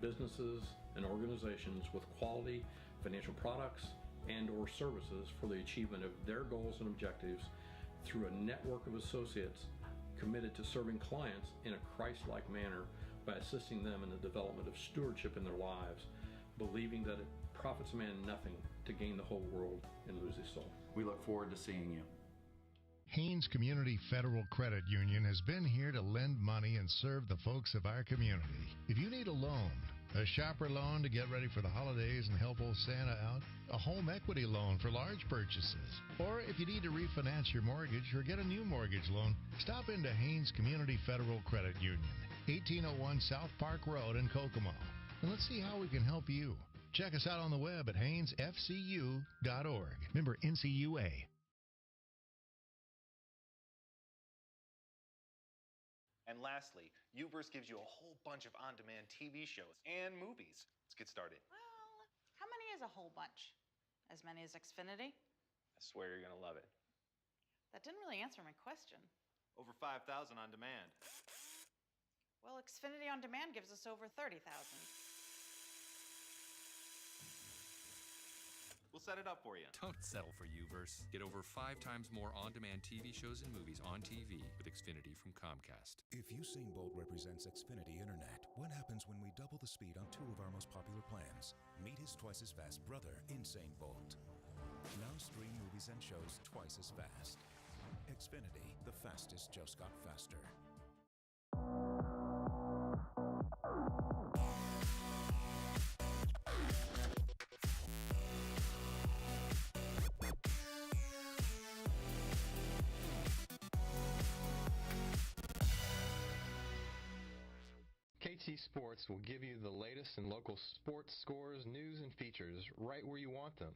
businesses, and organizations with quality financial products and or services for the achievement of their goals and objectives through a network of associates committed to serving clients in a Christ-like manner by assisting them in the development of stewardship in their lives, believing that it profits a man nothing to gain the whole world and lose his soul. We look forward to seeing you. Haynes Community Federal Credit Union has been here to lend money and serve the folks of our community. If you need a loan, a shopper loan to get ready for the holidays and help old Santa out, a home equity loan for large purchases, or if you need to refinance your mortgage or get a new mortgage loan, stop into Haynes Community Federal Credit Union, 1801 South Park Road in Kokomo, and let's see how we can help you. Check us out on the web at haynesfcu.org. Member NCUA. And lastly, Uverse gives you a whole bunch of on-demand TV shows and movies. Let's get started. Well, how many is a whole bunch? As many as Xfinity? I swear you're gonna love it. That didn't really answer my question. Over 5,000 on demand. Well, Xfinity On Demand gives us over 30,000. We'll set it up for you. Don't settle for Uverse. Get over 5 times more on-demand TV shows and movies on TV with Xfinity from Comcast. If Usain Bolt represents Xfinity Internet, what happens when we double the speed on 2 of our most popular plans? Meet his twice-as-fast brother, Usain Bolt. Now stream movies and shows twice as fast. Xfinity, the fastest just got faster. KT Sports will give you the latest in local sports scores, news, and features right where you want them,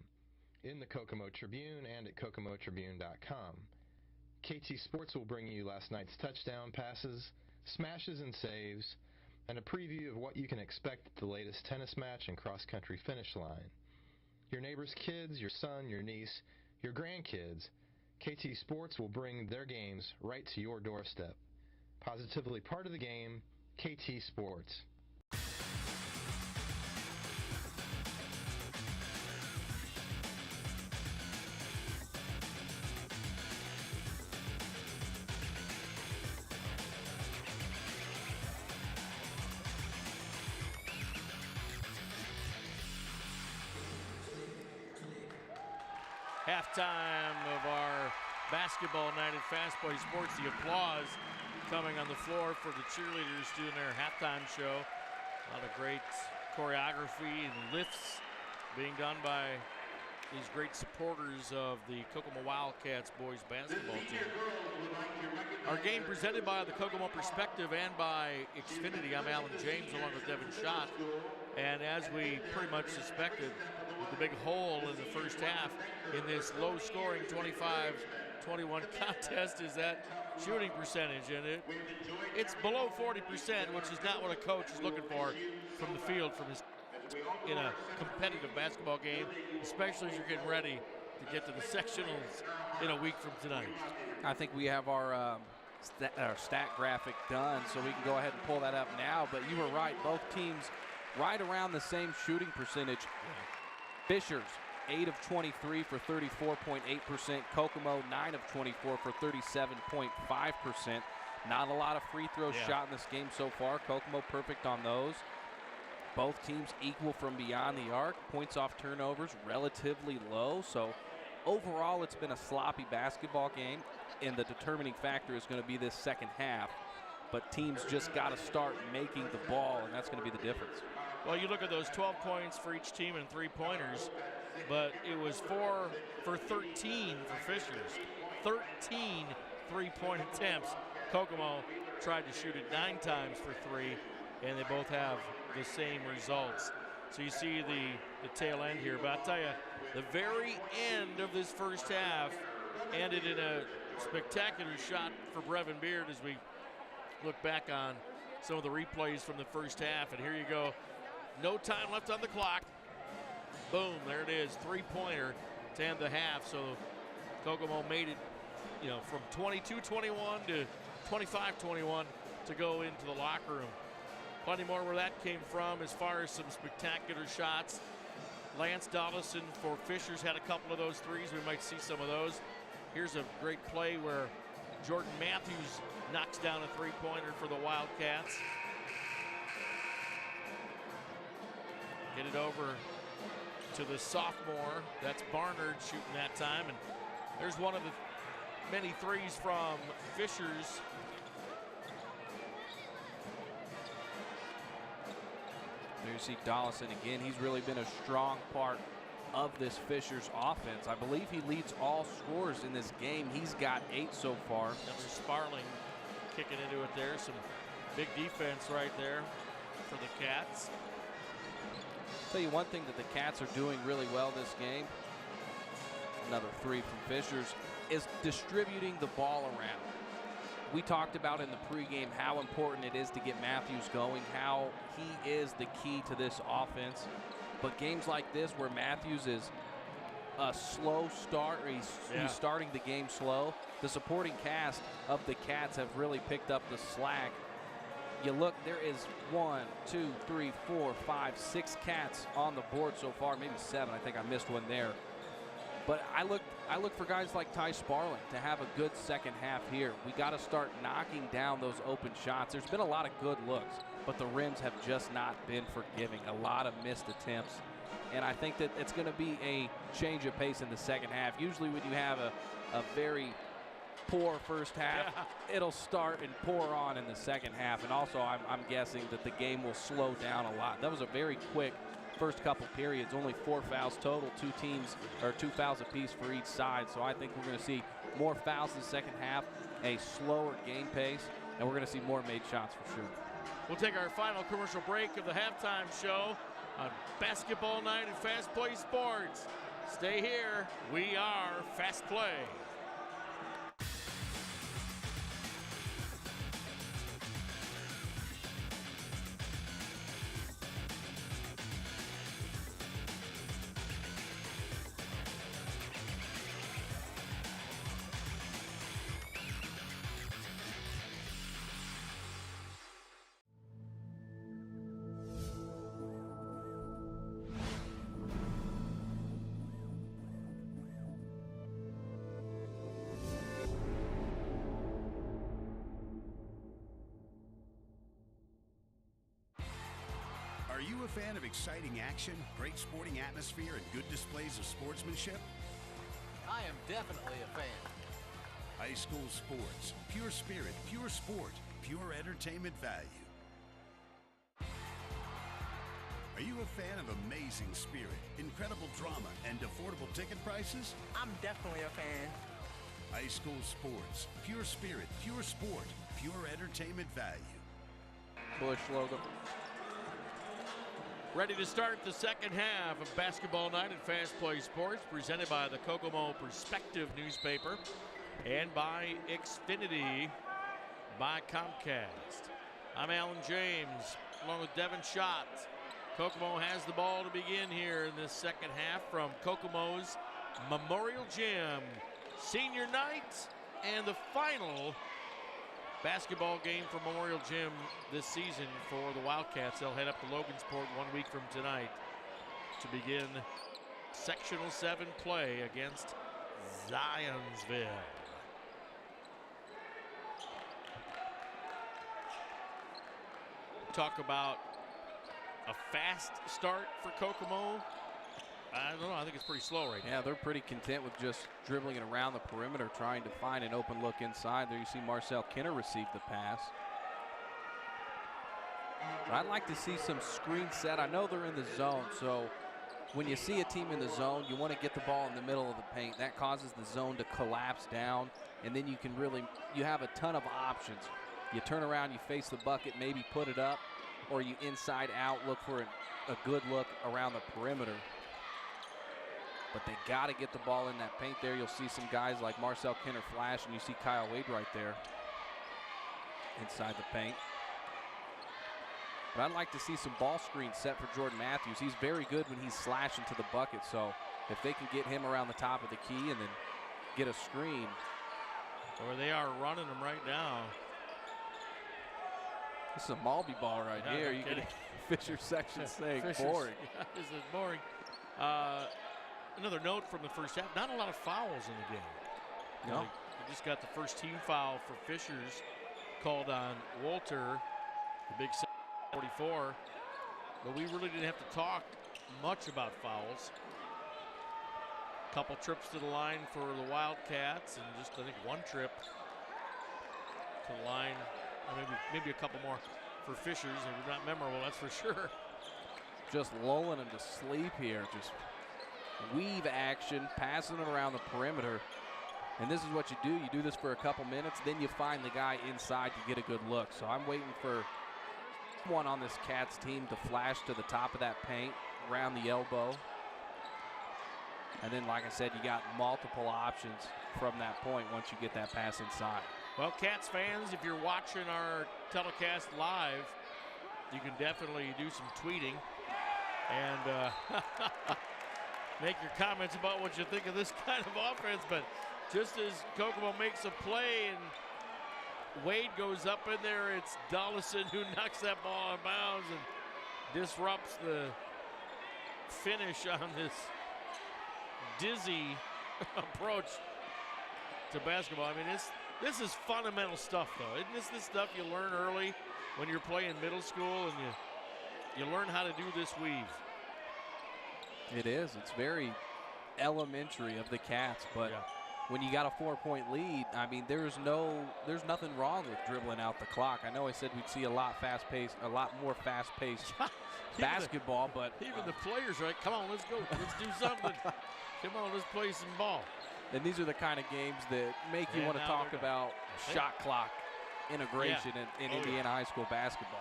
in the Kokomo Tribune and at KOKOMOTribune.com. KT Sports will bring you last night's touchdown passes, smashes and saves, and a preview of what you can expect at the latest tennis match and cross-country finish line. Your neighbor's kids, your son, your niece, your grandkids, KT Sports will bring their games right to your doorstep. Positively part of the game, KT Sports. Halftime of our basketball night at FastPlaySports. The applause coming on the floor for the cheerleaders doing their halftime show. A lot of great choreography and lifts being done by these great supporters of the Kokomo Wildcats boys basketball team. Our game presented by the Kokomo Perspective and by Xfinity. I'm Alan James along with Devin Schott. And as we pretty much suspected, with the big hole in the first half in this low-scoring 25-21 contest is that shooting percentage, and it's below 40%, which is not what a coach is looking for from the field from his in a competitive basketball game, especially as you're getting ready to get to the sectionals in a week from tonight. I think we have our stat graphic done, so we can go ahead and pull that up now. But you were right, both teams right around the same shooting percentage. Fishers, 8 of 23 for 34.8%. Kokomo, 9 of 24 for 37.5%. Not a lot of free throws shot in this game so far. Kokomo perfect on those. Both teams equal from beyond the arc. Points off turnovers relatively low. So overall, it's been a sloppy basketball game, and the determining factor is going to be this second half. But teams just got to start making the ball, and that's going to be the difference. Well, you look at those 12 points for each team and 3-pointers, but it was 4 for 13 for Fishers. 13 3-point attempts. Kokomo tried to shoot it 9 times for 3, and they both have the same results. So you see the tail end here. But I'll tell you, the very end of this first half ended in a spectacular shot for Brevin Beard as we look back on some of the replays from the first half. And here you go. No time left on the clock. Boom, there it is, three-pointer to end the half. So Kokomo made it, from 22-21 to 25-21 to go into the locker room. Plenty more where that came from as far as some spectacular shots. Lance Dollison for Fishers had a couple of those threes. We might see some of those. Here's a great play where Jordan Matthews knocks down a three-pointer for the Wildcats. Get it over to the sophomore. That's Barnard shooting that time. And there's one of the many threes from Fishers. There you see Dollison again. He's really been a strong part of this Fishers offense. I believe he leads all scorers in this game. He's got 8 so far. There's Sparling kicking into it there. Some big defense right there for the Cats. Tell you one thing that the Cats are doing really well this game, another three from Fishers, is distributing the ball around. We talked about in the pregame how important it is to get Matthews going, how he is the key to this offense. But games like this where Matthews is a slow start, or he's starting the game slow, the supporting cast of the Cats have really picked up the slack. You look, there is 1, 2, 3, 4, 5, 6 Cats on the board so far, maybe 7. I think I missed one there. But I look for guys like Ty Sparling to have a good second half here. We got to start knocking down those open shots. There's been a lot of good looks, but the rims have just not been forgiving. A lot of missed attempts. And I think that it's going to be a change of pace in the second half. Usually when you have a very poor first half, it'll start and pour on in the second half. And also I'm guessing that the game will slow down a lot. That was a very quick first couple periods, only 4 fouls total, 2 teams, or 2 fouls apiece for each side. So I think we're going to see more fouls in the second half, a slower game pace, and we're going to see more made shots for sure. We'll take our final commercial break of the halftime show on Basketball Night at Fast Play Sports. Stay here. We are Fast Play. Are you a fan of exciting action, great sporting atmosphere, and good displays of sportsmanship? I am definitely a fan. High school sports, pure spirit, pure sport, pure entertainment value. Are you a fan of amazing spirit, incredible drama, and affordable ticket prices? I'm definitely a fan. High school sports, pure spirit, pure sport, pure entertainment value. Bush logo. Ready to start the second half of Basketball Night at Fast Play Sports, presented by the Kokomo Perspective newspaper and by Xfinity by Comcast. I'm Alan James, along with Devin Schott. Kokomo has the ball to begin here in this second half from Kokomo's Memorial Gym. Senior night and the final basketball game for Memorial Gym this season for the Wildcats. They'll head up to Logansport 1 week from tonight to begin Sectional 7 play against Zionsville. Talk about a fast start for Kokomo. I don't know. I think it's pretty slow right now. Yeah, they're pretty content with just dribbling it around the perimeter, trying to find an open look inside. There you see Marcel Kinner receive the pass. But I'd like to see some screen set. I know they're in the zone, so when you see a team in the zone, you want to get the ball in the middle of the paint. That causes the zone to collapse down, and then you can really, you have a ton of options. You turn around, you face the bucket, maybe put it up, or you inside out, look for a good look around the perimeter. But they got to get the ball in that paint there. You'll see some guys like Marcel Kinner flash, and you see Kyle Wade right there inside the paint. But I'd like to see some ball screens set for Jordan Matthews. He's very good when he's slashing to the bucket. So if they can get him around the top of the key and then get a screen. Or they are running them right now. This is a Malby ball right here. You can Fisher section saying boring. This is boring. Another note from the first half, not a lot of fouls in the game. No. We just got the first team foul for Fishers called on Walter, the big 44. But we really didn't have to talk much about fouls. Couple trips to the line for the Wildcats, and just I think one trip to the line, or maybe a couple more for Fishers. They were not memorable, that's for sure. Just lulling him to sleep here. Just weave action, passing it around the perimeter. And this is what you do. You do this for a couple minutes, then you find the guy inside to get a good look. So I'm waiting for one on this Cats team to flash to the top of that paint, around the elbow. And then, like I said, you got multiple options from that point once you get that pass inside. Well, Cats fans, if you're watching our telecast live, you can definitely do some tweeting and make your comments about what you think of this kind of offense. But just as Kokomo makes a play and Wade goes up in there, it's Dollison who knocks that ball out of bounds and disrupts the finish on this dizzy approach to basketball. I mean, this is fundamental stuff, though. Isn't this the stuff you learn early when you're playing middle school and you learn how to do this weave? It is. It's very elementary of the Cats, but when you got a 4-point lead, I mean, there's nothing wrong with dribbling out the clock. I know I said we'd see a lot more fast-paced basketball, but even the players are like, come on, let's go, let's do something. Come on, let's play some ball. And these are the kind of games that make you want to talk about shot clock integration in Indiana high school basketball.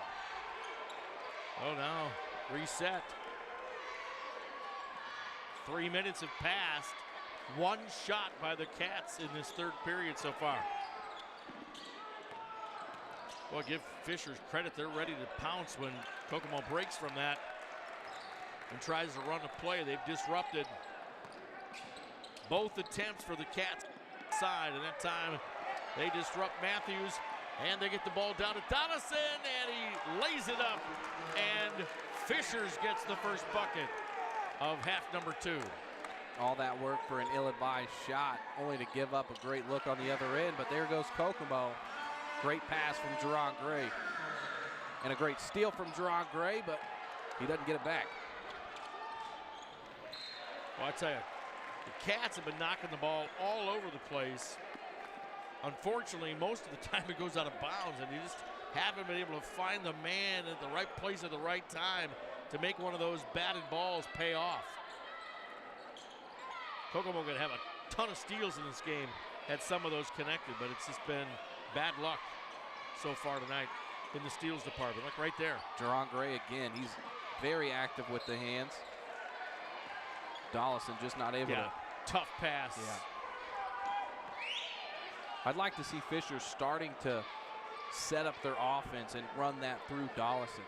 Oh, now reset. 3 minutes have passed. One shot by the Cats in this third period so far. Well, give Fishers credit. They're ready to pounce when Kokomo breaks from that and tries to run a play. They've disrupted both attempts for the Cats side, and that time they disrupt Matthews, and they get the ball down to Donaldson, and he lays it up, and Fishers gets the first bucket of half number 2. All that work for an ill-advised shot, only to give up a great look on the other end, but there goes Kokomo. Great pass from Jerron Gray, and a great steal from Jerron Gray, but he doesn't get it back. Well, I tell you, the Cats have been knocking the ball all over the place. Unfortunately, most of the time it goes out of bounds, and you just haven't been able to find the man at the right place at the right time to make one of those batted balls pay off. Kokomo going to have a ton of steals in this game had some of those connected, but it's just been bad luck so far tonight in the steals department. Look right there. Jerron Gray again. He's very active with the hands. Dollison just not able to. Tough pass. Yeah. I'd like to see Fisher starting to set up their offense and run that through Dollison.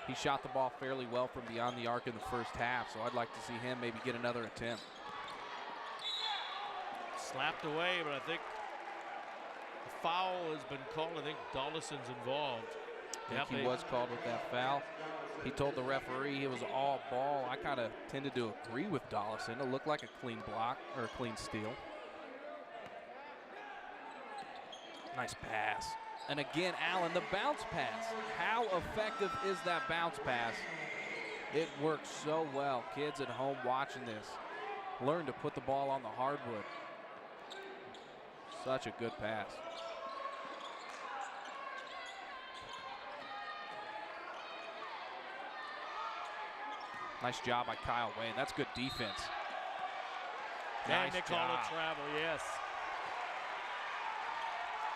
He shot the ball fairly well from beyond the arc in the first half, so I'd like to see him maybe get another attempt. Slapped away, but I think the foul has been called. I think Dollison's involved. I think he was called with that foul. He told the referee it was all ball. I kind of tended to agree with Dollison. It looked like a clean block or a clean steal. Nice pass. And again, Allen, the bounce pass. How effective is that bounce pass? It works so well. Kids at home watching this, learn to put the ball on the hardwood. Such a good pass. Nice job by Kyle Wade. That's good defense. And they call it travel, yes.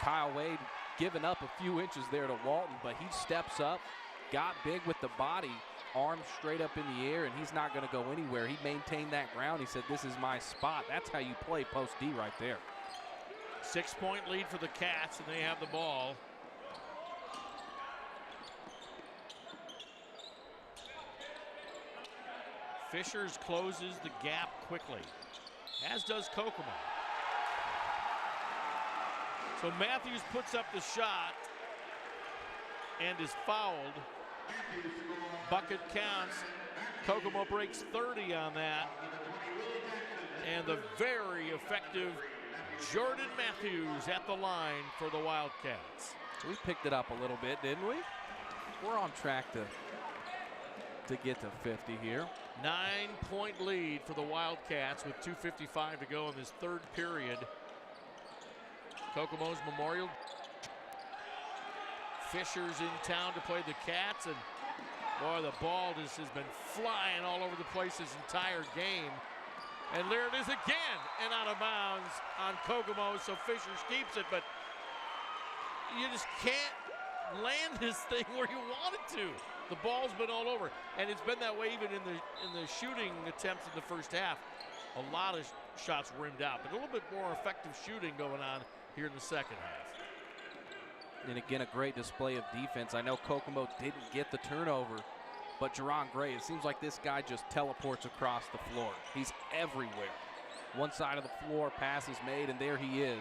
Kyle Wade giving up a few inches there to Walton, but he steps up, got big with the body, arms straight up in the air, and he's not going to go anywhere. He maintained that ground. He said, this is my spot. That's how you play post D right there. 6-point lead for the Cats, and they have the ball. Fishers closes the gap quickly, as does Kokomo. So Matthews puts up the shot and is fouled. Bucket counts. Kokomo breaks 30 on that. And the very effective Jordan Matthews at the line for the Wildcats. We picked it up a little bit, didn't we? We're on track to get to 50 here. 9-point lead for the Wildcats with 2:55 to go in this third period. Kokomo's Memorial. Fishers in town to play the Cats, and boy, the ball just has been flying all over the place this entire game. And there it is again, and out of bounds on Kokomo, so Fishers keeps it, but you just can't land this thing where you want it to. The ball's been all over, and it's been that way even in the shooting attempts in the first half. A lot of shots rimmed out, but a little bit more effective shooting going on here in the second half. And again, a great display of defense. I know Kokomo didn't get the turnover, but Jerron Gray, it seems like this guy just teleports across the floor. He's everywhere. One side of the floor, pass is made, and there he is,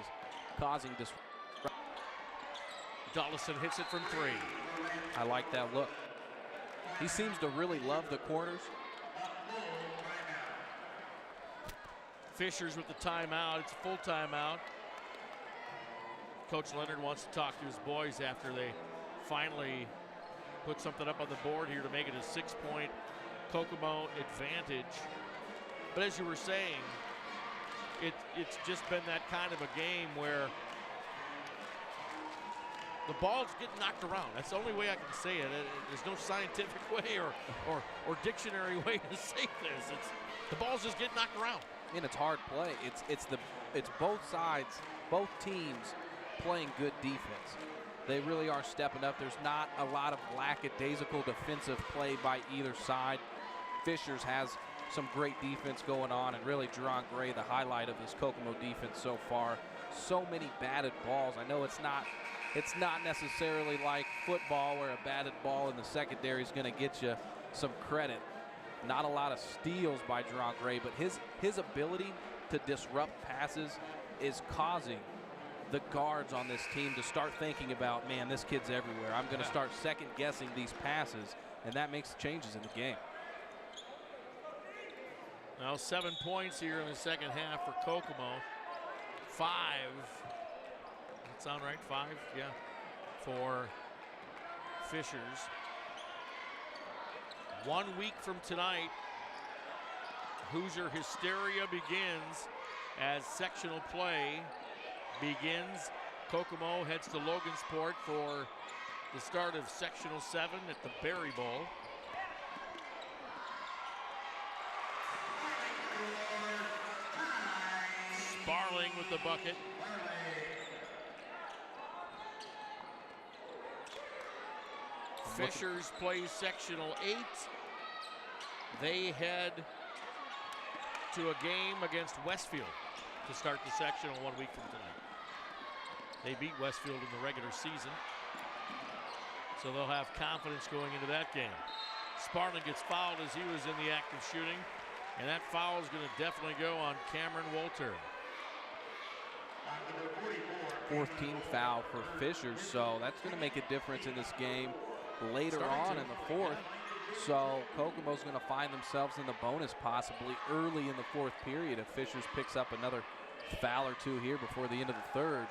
causing disruption. Dollison hits it from 3. I like that look. He seems to really love the corners. Fishers with the timeout. It's a full timeout. Coach Leonard wants to talk to his boys after they finally put something up on the board here to make it a 6-point Kokomo advantage. But as you were saying, it's just been that kind of a game where the ball's getting knocked around. That's the only way I can say it. There's no scientific way or dictionary way to say this. The ball's just getting knocked around. And it's hard play. It's both sides, both teams playing good defense. They really are stepping up. There's not a lot of lackadaisical defensive play by either side. Fishers has some great defense going on, and really Jerron Gray, the highlight of this Kokomo defense so far. So many batted balls. I know it's not necessarily like football where a batted ball in the secondary is going to get you some credit. Not a lot of steals by Jerron Gray, but his ability to disrupt passes is causing the guards on this team to start thinking about, man, this kid's everywhere. I'm going to start second-guessing these passes, and that makes changes in the game. Now 7 points here in the second half for Kokomo. 5. That sound right? 5? Yeah. For Fishers. 1 week from tonight, Hoosier hysteria begins as sectional play begins. Kokomo heads to Logansport for the start of Sectional 7 at the Berry Bowl. Sparling with the bucket. Fishers plays Sectional 8. They head to a game against Westfield to start the sectional 1 week from tonight. They beat Westfield in the regular season, so they'll have confidence going into that game. Sparling gets fouled as he was in the act of shooting, and that foul is going to definitely go on Cameron Wolter. 4th team foul for Fishers, so that's going to make a difference in this game later on in the 4th. So Kokomo's going to find themselves in the bonus possibly early in the 4th period if Fishers picks up another foul or 2 here before the end of the 3rd,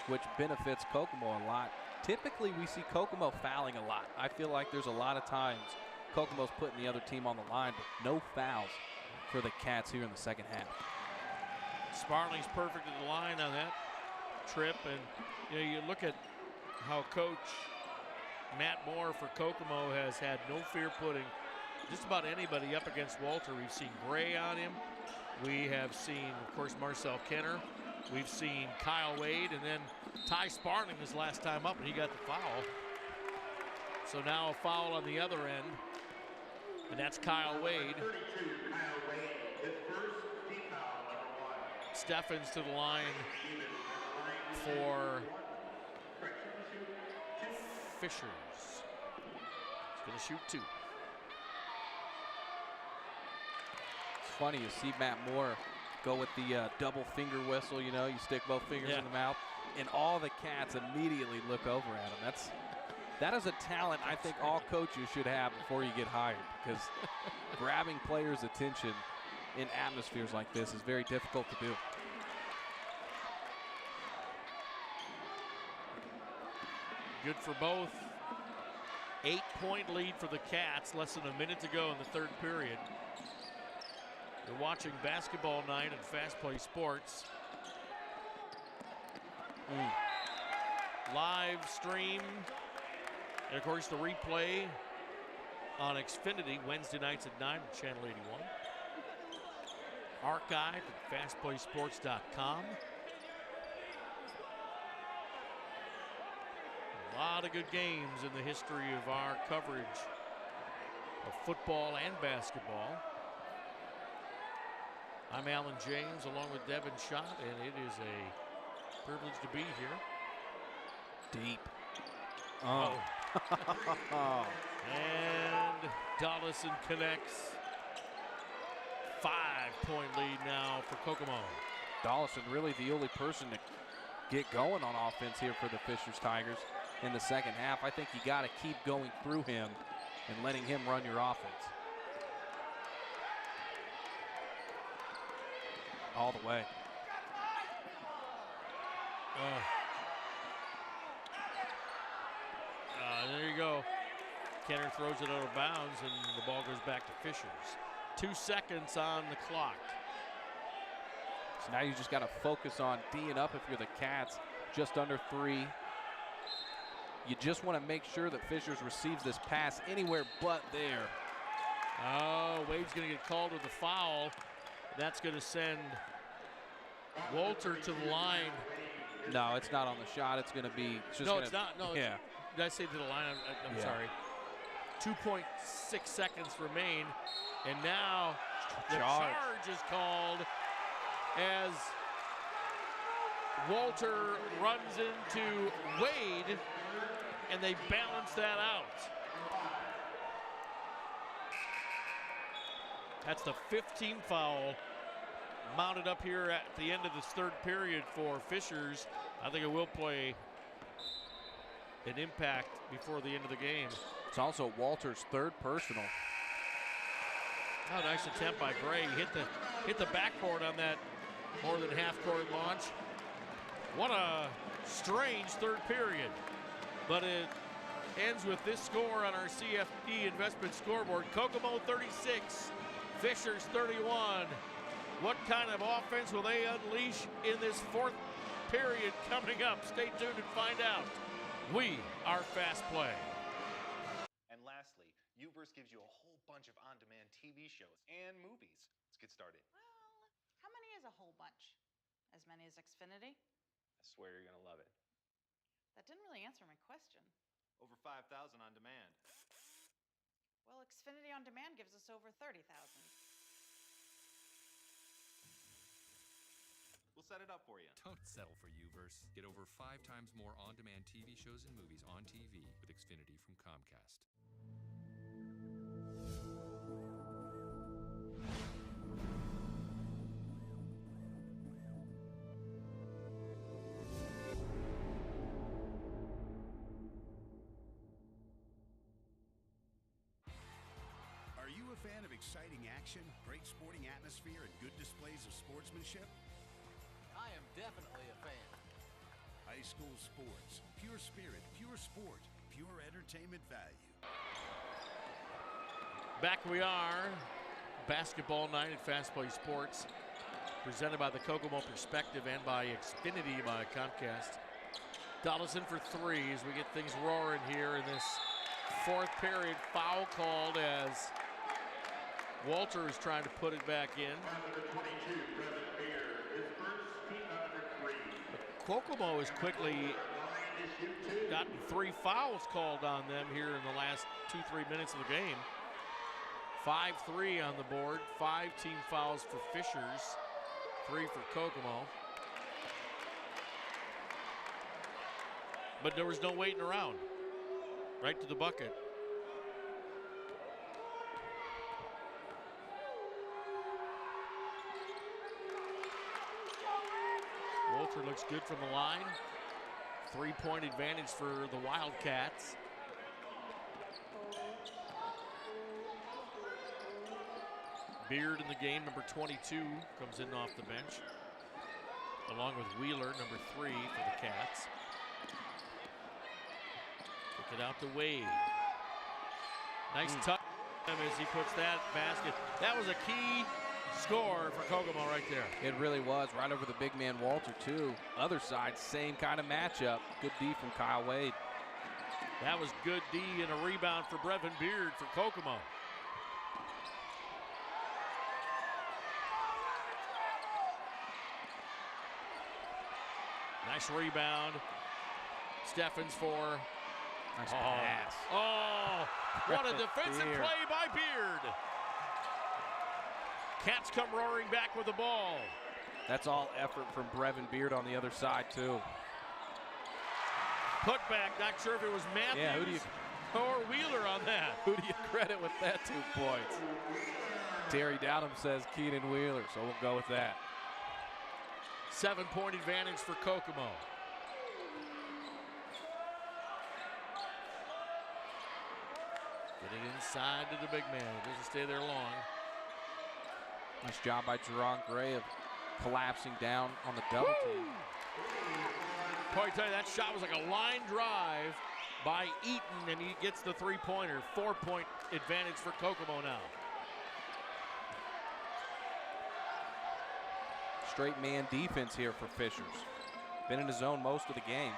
which benefits Kokomo a lot. Typically we see Kokomo fouling a lot. I feel like there's a lot of times Kokomo's putting the other team on the line, but no fouls for the Cats here in the second half. Sparling's perfect at the line on that trip, and you look at how Coach Matt Moore for Kokomo has had no fear putting just about anybody up against Wolter. We've seen Gray on him. We have seen, of course, Marcel Kenner. We've seen Kyle Wade, and then Ty Sparling his last time up, and he got the foul. So now a foul on the other end, and that's Kyle Wade. Steffens to the line for Fishers. He's going to shoot 2. funny. You see Matt Moore go with the double finger whistle, you know, you stick both fingers in the mouth, and all the cats immediately look over at him. That is a talent I think all coaches should have before you get hired, because grabbing players' attention in atmospheres like this is very difficult to do. Good for both. 8-point lead for the Cats, less than a minute to go in the third period. You're watching Basketball Night at FastPlaySports. Live stream, and of course the replay on Xfinity Wednesday nights at 9 on Channel 81. Archive at FastPlaySports.com. A lot of good games in the history of our coverage of football and basketball. I'm Alan James along with Devin Schott, and it is a privilege to be here. Deep. And Dollison connects. 5-point lead now for Kokomo. Dollison really the only person to get going on offense here for the Fishers Tigers in the second half. I think you got to keep going through him and letting him run your offense. All the way. There you go. Kenner throws it out of bounds, and the ball goes back to Fishers. 2 seconds on the clock. So now you just got to focus on D'ing up if you're the Cats, just under 3. You just want to make sure that Fishers receives this pass anywhere but there. Oh, Wade's going to get called with a foul. That's going to send Walter to the line. No, it's not on the shot. It's going to be. It's just no, it's not. No, yeah. Did I say to the line? I'm sorry. 2.6 seconds remain, and now the charge is called as Walter runs into Wade, and they balance that out. That's the 15th foul mounted up here at the end of this third period for Fishers. I think it will play an impact before the end of the game. It's also Walter's third personal. Oh, nice attempt by Gray. Hit the backboard on that more than half-court launch. What a strange third period. But it ends with this score on our CFD investment scoreboard. Kokomo 36, Fishers 31. What kind of offense will they unleash in this fourth period coming up? Stay tuned and find out. We are Fast Play. And lastly, Uverse gives you a whole bunch of on-demand TV shows and movies. Let's get started. Well, how many is a whole bunch? As many as Xfinity? I swear you're going to love it. That didn't really answer my question. Over 5,000 on demand. Well, Xfinity On Demand gives us over 30,000. We'll set it up for you. Don't settle for Uverse. Get over 5 times more on-demand TV shows and movies on TV with Xfinity from Comcast. Are you a fan of exciting action, great sporting atmosphere, and good displays of sportsmanship? I am definitely a fan. High school sports, pure spirit, pure sport, pure entertainment value. Back we are. Basketball Night at FastPlaySports, presented by the Kokomo Perspective and by Xfinity by Comcast. Dollison for 3 as we get things roaring here in this fourth period. Foul called as Walter is trying to put it back in. Kokomo has quickly gotten 3 fouls called on them here in the last 2-3 minutes of the game. 5-3 on the board, 5 team fouls for Fishers, 3 for Kokomo. But there was no waiting around. Right to the bucket. Walter looks good from the line. 3-point advantage for the Wildcats. Beard in the game, number 22, comes in off the bench, along with Wheeler, number 3 for the Cats. Kick it out to Wade. Nice touch as he puts that basket. That was a key score for Kokomo right there. It really was, right over the big man Walter too. Other side, same kind of matchup. Good D from Kyle Wade. That was good D and a rebound for Brevin Beard for Kokomo. Nice rebound. Steffens for. Nice pass. Oh, what a defensive play by Beard. Cats come roaring back with the ball. That's all effort from Brevin Beard on the other side too. Put back, not sure if it was Matthews or Wheeler on that. Who do you credit with that 2 points? Terry Downham says Keenan Wheeler, so we'll go with that. 7-point advantage for Kokomo. Getting inside to the big man. He doesn't stay there long. Nice job by Jerron Gray of collapsing down on the double team. Boy, I tell you, that shot was like a line drive by Eaton, and he gets the 3-pointer. 4-point advantage for Kokomo now. Straight man defense here for Fishers. Been in his zone most of the game.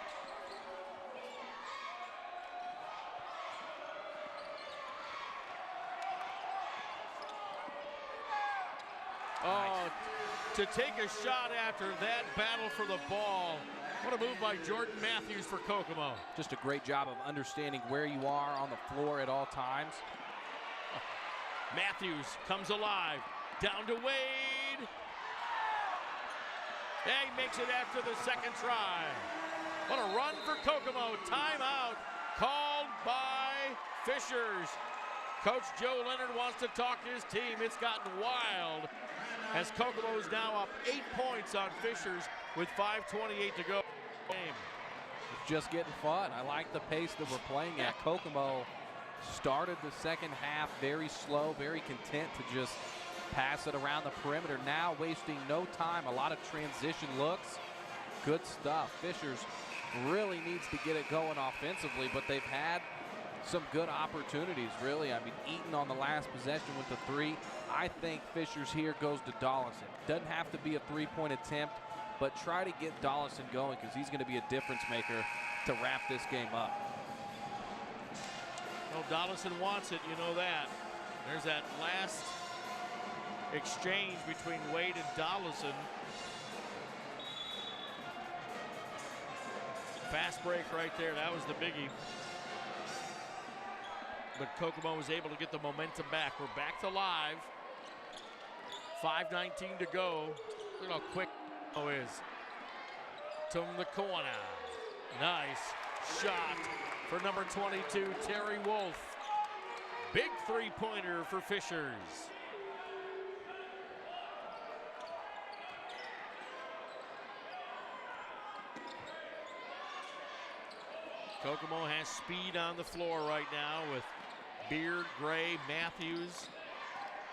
Oh, to take a shot after that battle for the ball. What a move by Jordan Matthews for Kokomo. Just a great job of understanding where you are on the floor at all times. Matthews comes alive. Down to Wade. And he makes it after the second try. What a run for Kokomo. Timeout called by Fishers. Coach Joe Leonard wants to talk to his team. It's gotten wild as Kokomo is now up 8 points on Fishers with 5:28 to go. It's just getting fun. I like the pace that we're playing at. Kokomo started the second half very slow, very content to just pass it around the perimeter. Now wasting no time. A lot of transition looks. Good stuff. Fishers really needs to get it going offensively, but they've had some good opportunities, really. I mean, Eaton on the last possession with the 3. I think Fishers here goes to Dollison. Doesn't have to be a 3-point attempt, but try to get Dollison going because he's going to be a difference maker to wrap this game up. Well, Dollison wants it, you know that. There's that last exchange between Wade and Dollison. Fast break right there. That was the biggie. But Kokomo was able to get the momentum back. We're back to live. 5:19 to go. Look how quick Kokomo is. To the corner. Nice shot for number 22, Terry Wolf. Big 3-pointer for Fishers. Kokomo has speed on the floor right now with Beard, Gray, Matthews,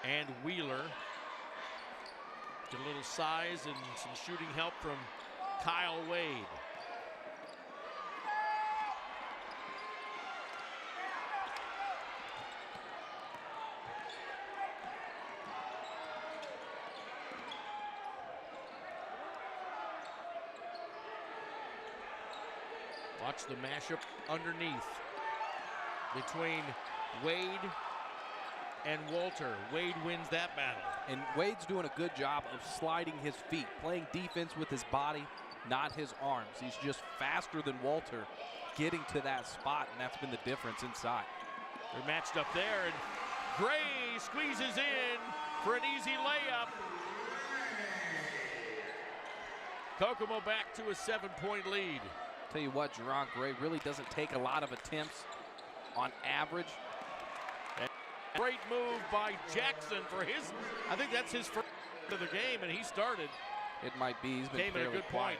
and Wheeler. Get a little size and some shooting help from Kyle Wade. Watch the mashup underneath between Wade and Walter. Wade wins that battle. And Wade's doing a good job of sliding his feet, playing defense with his body, not his arms. He's just faster than Walter getting to that spot, and that's been the difference inside. They're matched up there, and Gray squeezes in for an easy layup. Kokomo back to a 7-point lead. Tell you what, Jerron Gray really doesn't take a lot of attempts on average. And great move by Jackson for his, I think that's his first of the game, and he started. It might be. He's been Came at a good quiet. point.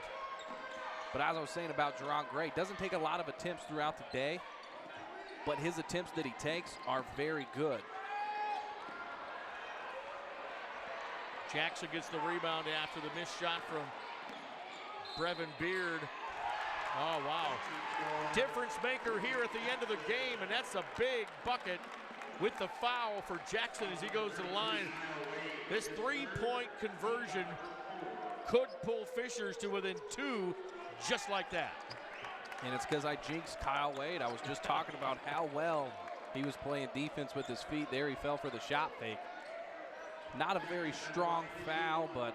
But as I was saying about Jerron Gray, doesn't take a lot of attempts throughout the day, but his attempts that he takes are very good. Jackson gets the rebound after the missed shot from Brevin Beard. Oh, wow. Difference maker here at the end of the game, and that's a big bucket with the foul for Jackson as he goes to the line. This three-point conversion could pull Fishers to within 2 just like that. And it's because I jinxed Kyle Wade. I was just talking about how well he was playing defense with his feet there. He fell for the shot fake. Not a very strong foul, but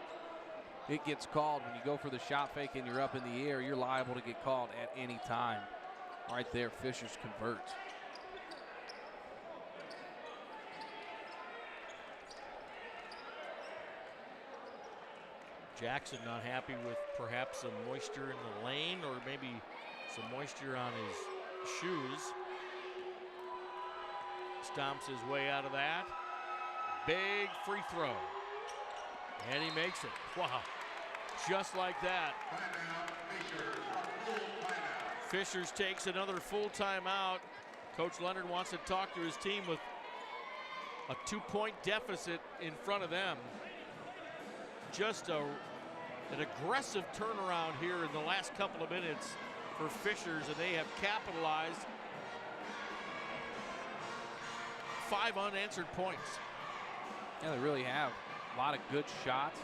it gets called. When you go for the shot fake and you're up in the air, you're liable to get called at any time. Right there, Fishers converts. Jackson not happy with perhaps some moisture in the lane or maybe some moisture on his shoes. Stomps his way out of that. Big free throw. And he makes it. Wow. Just like that. Fishers takes another full timeout. Coach Leonard wants to talk to his team with a 2-point deficit in front of them. Just an aggressive turnaround here in the last couple of minutes for Fishers, and they have capitalized. 5 unanswered points. Yeah, they really have. A lot of good shots.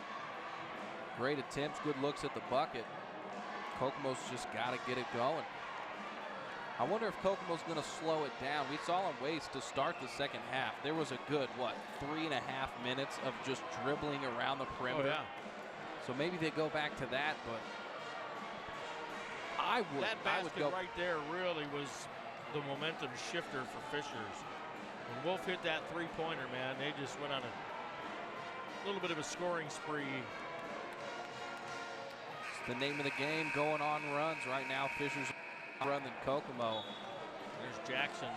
Great attempts, good looks at the bucket. Kokomo's just got to get it going. I wonder if Kokomo's going to slow it down. We saw them waste to start the second half. There was a good, 3.5 minutes of just dribbling around the perimeter. Oh, yeah. So maybe they go back to that, but That basket right there really was the momentum shifter for Fishers. When Wolf hit that three-pointer, man, they just went on a little bit of a scoring spree. It's the name of the game, going on runs. Right now, Fishers run than Kokomo. There's Jackson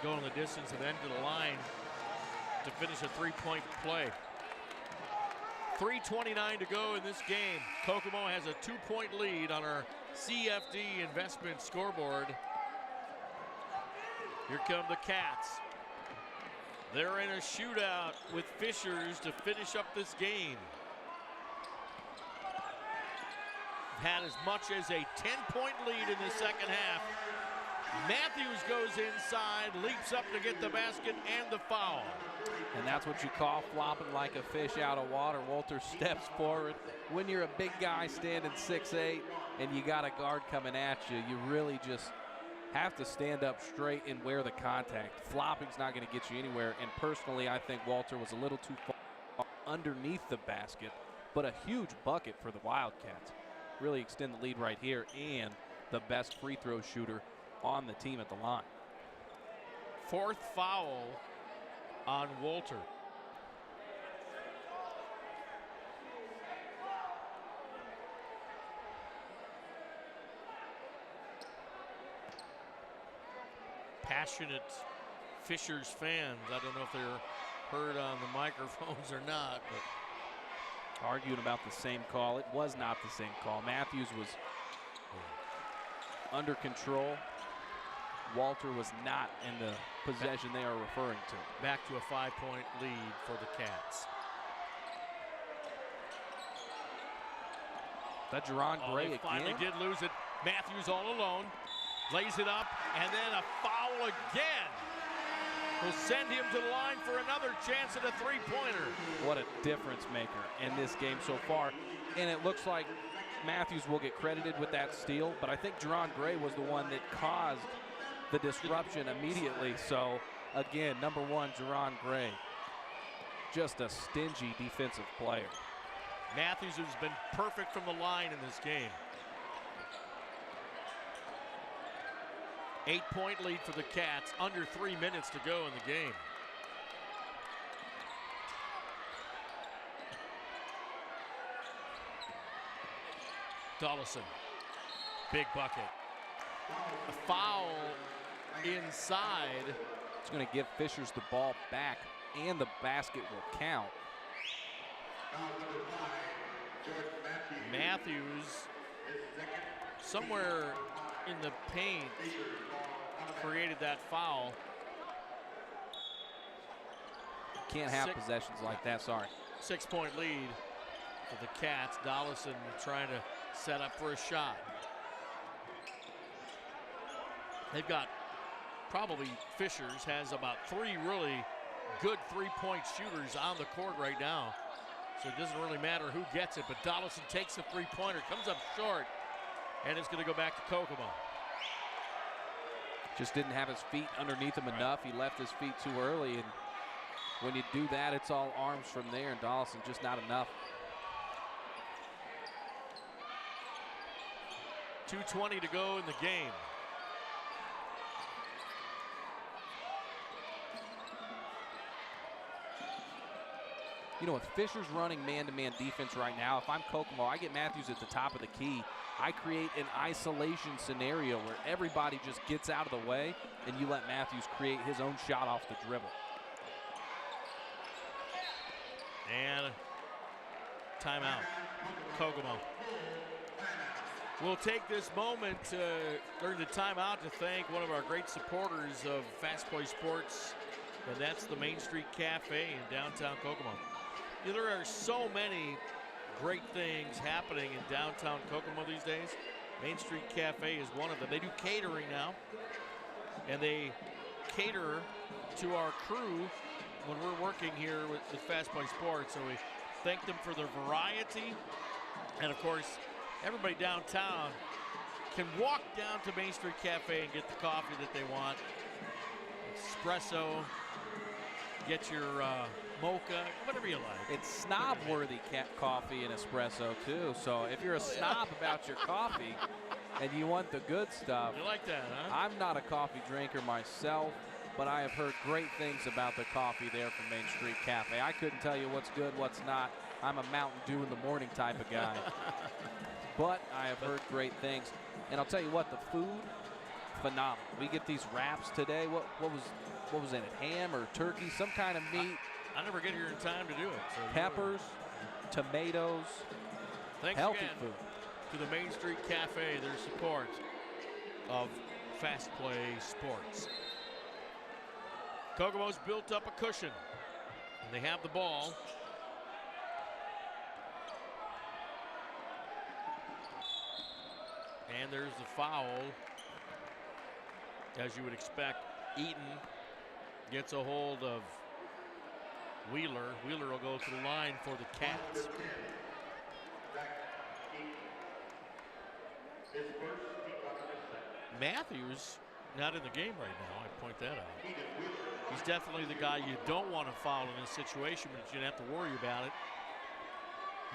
going the distance and then to the line to finish a three-point play. 3:29 to go in this game. Kokomo has a 2-point lead on our CFD investment scoreboard. Here come the Cats. They're in a shootout with Fishers to finish up this game. Had as much as a 10-point lead in the second half. Matthews goes inside, leaps up to get the basket and the foul. And that's what you call flopping like a fish out of water. Walter steps forward. When you're a big guy standing 6'8" and you got a guard coming at you, you really just have to stand up straight and wear the contact. Flopping's not going to get you anywhere. And personally, I think Walter was a little too far underneath the basket, but a huge bucket for the Wildcats. Really extend the lead right here, and the best free throw shooter on the team at the line. 4th foul on Walter. Passionate Fishers fans. I don't know if they're heard on the microphones or not, but arguing about the same call. It was not the same call. Matthews was under control. Walter was not in the possession they are referring to. Back to a 5-point lead for the Cats. That Jerron Gray again. Finally did lose it. Matthews all alone. Lays it up, and then a foul again. Will send him to the line for another chance at a three-pointer. What a difference maker in this game so far. And it looks like Matthews will get credited with that steal, but I think Jerron Gray was the one that caused the disruption immediately. So, again, number 1, Jerron Gray. Just a stingy defensive player. Matthews has been perfect from the line in this game. 8-point lead for the Cats, under 3 minutes to go in the game. Dollison, big bucket. A foul inside. It's going to give Fishers the ball back, and the basket will count. Matthews somewhere in the paint created that foul. Can't have possessions like that, sorry. 6-point lead for the Cats. Dollison trying to set up for a shot. They've got probably Fishers has about 3 really good three-point shooters on the court right now. So it doesn't really matter who gets it, but Dollison takes a three-pointer, comes up short, and it's going to go back to Kokomo. Just didn't have his feet underneath him enough. He left his feet too early, and when you do that, it's all arms from there, and Dollison just not enough. 2:20 to go in the game. You know, with Fishers running man-to-man defense right now, if I'm Kokomo, I get Matthews at the top of the key. I create an isolation scenario where everybody just gets out of the way, and you let Matthews create his own shot off the dribble. And timeout, Kokomo. We'll take this moment during the timeout to thank one of our great supporters of FastPlaySports, and that's the Main Street Cafe in downtown Kokomo. You know, there are so many great things happening in downtown Kokomo these days. Main Street Cafe is one of them. They do catering now, and they cater to our crew when we're working here with FastPlaySports. So we thank them for their variety. And of course, everybody downtown can walk down to Main Street Cafe and get the coffee that they want. Espresso, get your mocha, whatever you like. It's snob-worthy coffee and espresso, too. So if you're a snob about your coffee and you want the good stuff. You like that, huh? I'm not a coffee drinker myself, but I have heard great things about the coffee there from Main Street Cafe. I couldn't tell you what's good, what's not. I'm a Mountain Dew in the morning type of guy. But I have heard great things. And I'll tell you what, the food, phenomenal. We get these wraps today. What was in it? Ham or turkey? Some kind of meat. I never get here in time to do it. So peppers, tomatoes, thanks healthy again food. To the Main Street Cafe, their support of FastPlaySports. Kokomo's built up a cushion, and they have the ball. And there's the foul. As you would expect, Eaton gets a hold of Wheeler. Wheeler will go to the line for the Cats. Matthews not in the game right now, I point that out. He's definitely the guy you don't want to foul in this situation, but you don't have to worry about it.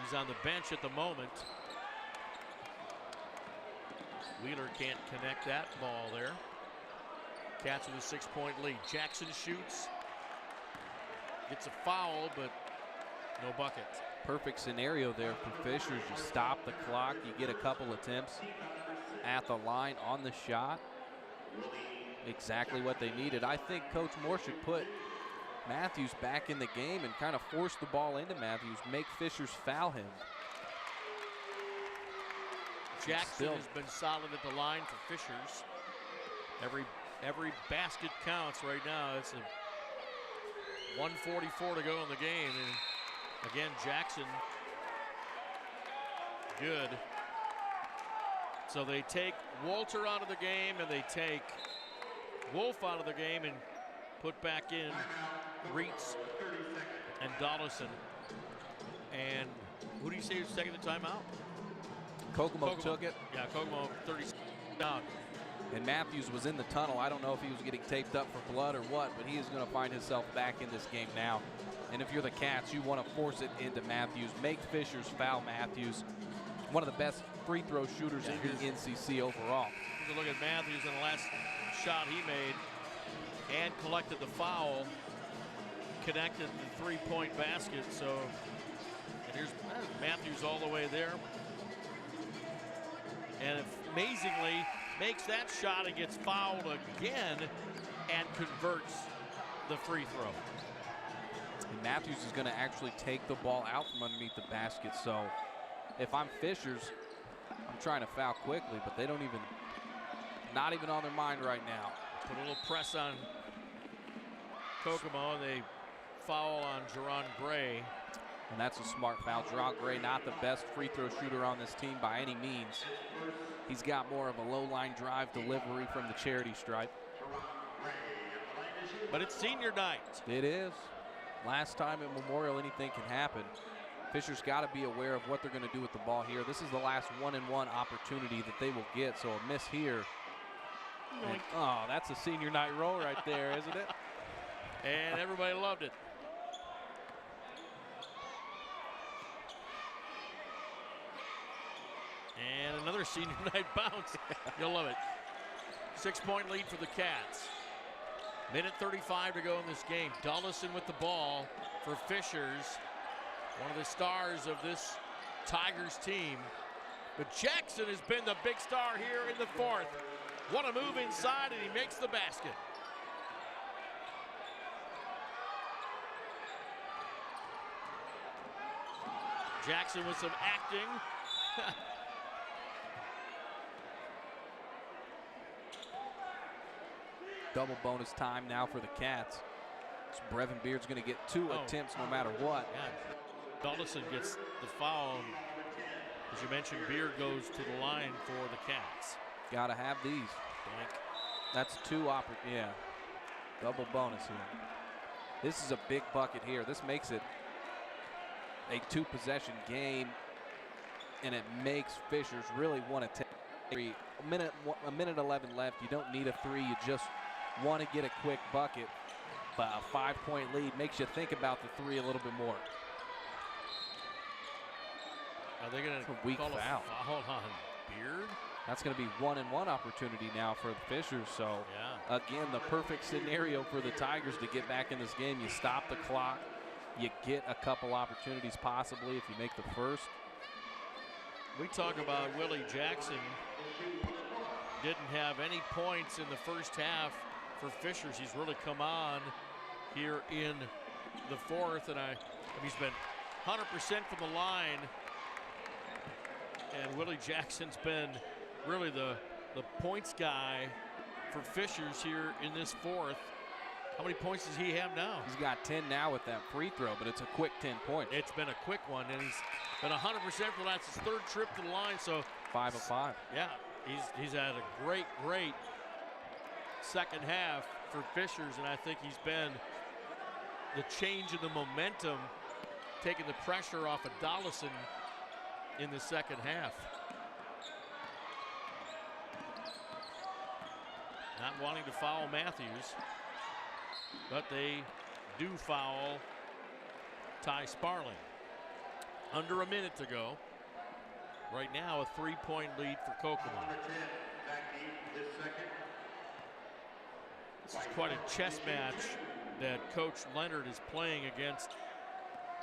He's on the bench at the moment. Wheeler can't connect that ball there. Cats with a 6-point lead. Jackson shoots. Gets a foul, but no bucket. Perfect scenario there for Fishers. You stop the clock. You get a couple attempts at the line on the shot. Exactly what they needed. I think Coach Moore should put Matthews back in the game and kind of force the ball into Matthews, make Fishers foul him. Jackson has been solid at the line for Fishers. Every basket counts right now. It's a 1:44 to go in the game. And again, Jackson, good. So they take Walter out of the game and they take Wolf out of the game and put back in Reitz and Dollison. And who do you say is taking the timeout? Kokomo took it. Yeah, Kokomo 30 down. And Matthews was in the tunnel. I don't know if he was getting taped up for blood or what, but he is going to find himself back in this game now. And if you're the Cats, you want to force it into Matthews. Make Fishers foul Matthews. One of the best free throw shooters in the NCC overall. Take a look at Matthews in the last shot he made and collected the foul, connected the three-point basket. So and here's Matthews all the way there. And amazingly makes that shot and gets fouled again and converts the free throw. And Matthews is going to actually take the ball out from underneath the basket. So if I'm Fishers, I'm trying to foul quickly, but they don't even, not even on their mind right now. Put a little press on Kokomo, and they foul on Jerron Gray. And that's a smart foul. Jerron Gray, not the best free throw shooter on this team by any means. He's got more of a low line drive delivery from the charity stripe. But it's senior night. It is. Last time at Memorial, anything can happen. Fisher's got to be aware of what they're going to do with the ball here. This is the last 1-and-1 opportunity that they will get, so a miss here. And, oh, that's a senior night roll right there, isn't it? And everybody loved it. And another senior night bounce. You'll love it. 6-point lead for the Cats. Minute 35 to go in this game. Dullison with the ball for Fishers. One of the stars of this Tigers team. But Jackson has been the big star here in the fourth. What a move inside, and he makes the basket. Jackson with some acting. Double bonus time now for the Cats. So Brevin Beard's going to get 2 attempts no matter what. Yeah. Dullison gets the foul. As you mentioned, Beard goes to the line for the Cats. Got to have these. Blank. That's 2 yeah. Double bonus here. This is a big bucket here. This makes it a 2-possession game, and it makes Fishers really want to take a minute 11 left. You don't need a 3. You just want to get a quick bucket. But a 5-point lead makes you think about the 3 a little bit more. Are they going to call a foul on Beard? That's going to be 1-and-1 opportunity now for the Fishers. So, again, the perfect scenario for the Tigers to get back in this game. You stop the clock. You get a couple opportunities possibly if you make the first. We talk about Willie Jackson. Didn't have any points in the first half for Fishers. He's really come on here in the fourth, and he's been 100% from the line. And Willie Jackson's been really the points guy for Fishers here in this fourth. How many points does he have now? He's got 10 now with that free throw, but it's a quick 10 points. It's been a quick one, and he's been 100% for that's his 3rd trip to the line. So 5 of 5. Yeah, he's had a great second half for Fishers, and I think he's been the change in the momentum, taking the pressure off of Dullison in the second half. Not wanting to foul Matthews, but they do foul Ty Sparling. Under a minute to go. Right now, a 3-point lead for Kokomo. This is quite a chess match that Coach Leonard is playing against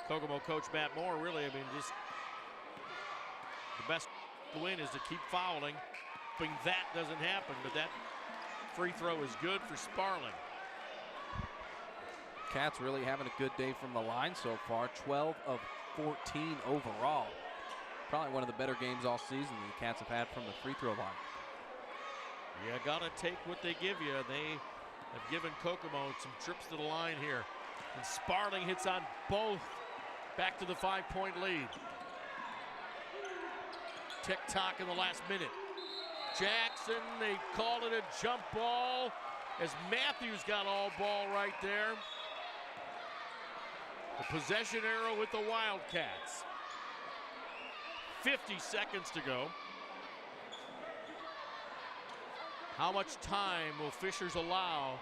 Kokomo coach Matt Moore. Really, I mean, just the best to win is to keep fouling. Hoping that doesn't happen, but that free throw is good for Sparling. Cats really having a good day from the line so far. 12 of 14 overall. Probably one of the better games all season the Cats have had from the free throw line. You gotta take what they give you. They have given Kokomo some trips to the line here. And Sparling hits on both. Back to the 5-point lead. Tick-tock in the last minute. Jackson, they called it a jump ball as Matthews got all ball right there. The possession arrow with the Wildcats. 50 seconds to go. How much time will Fishers allow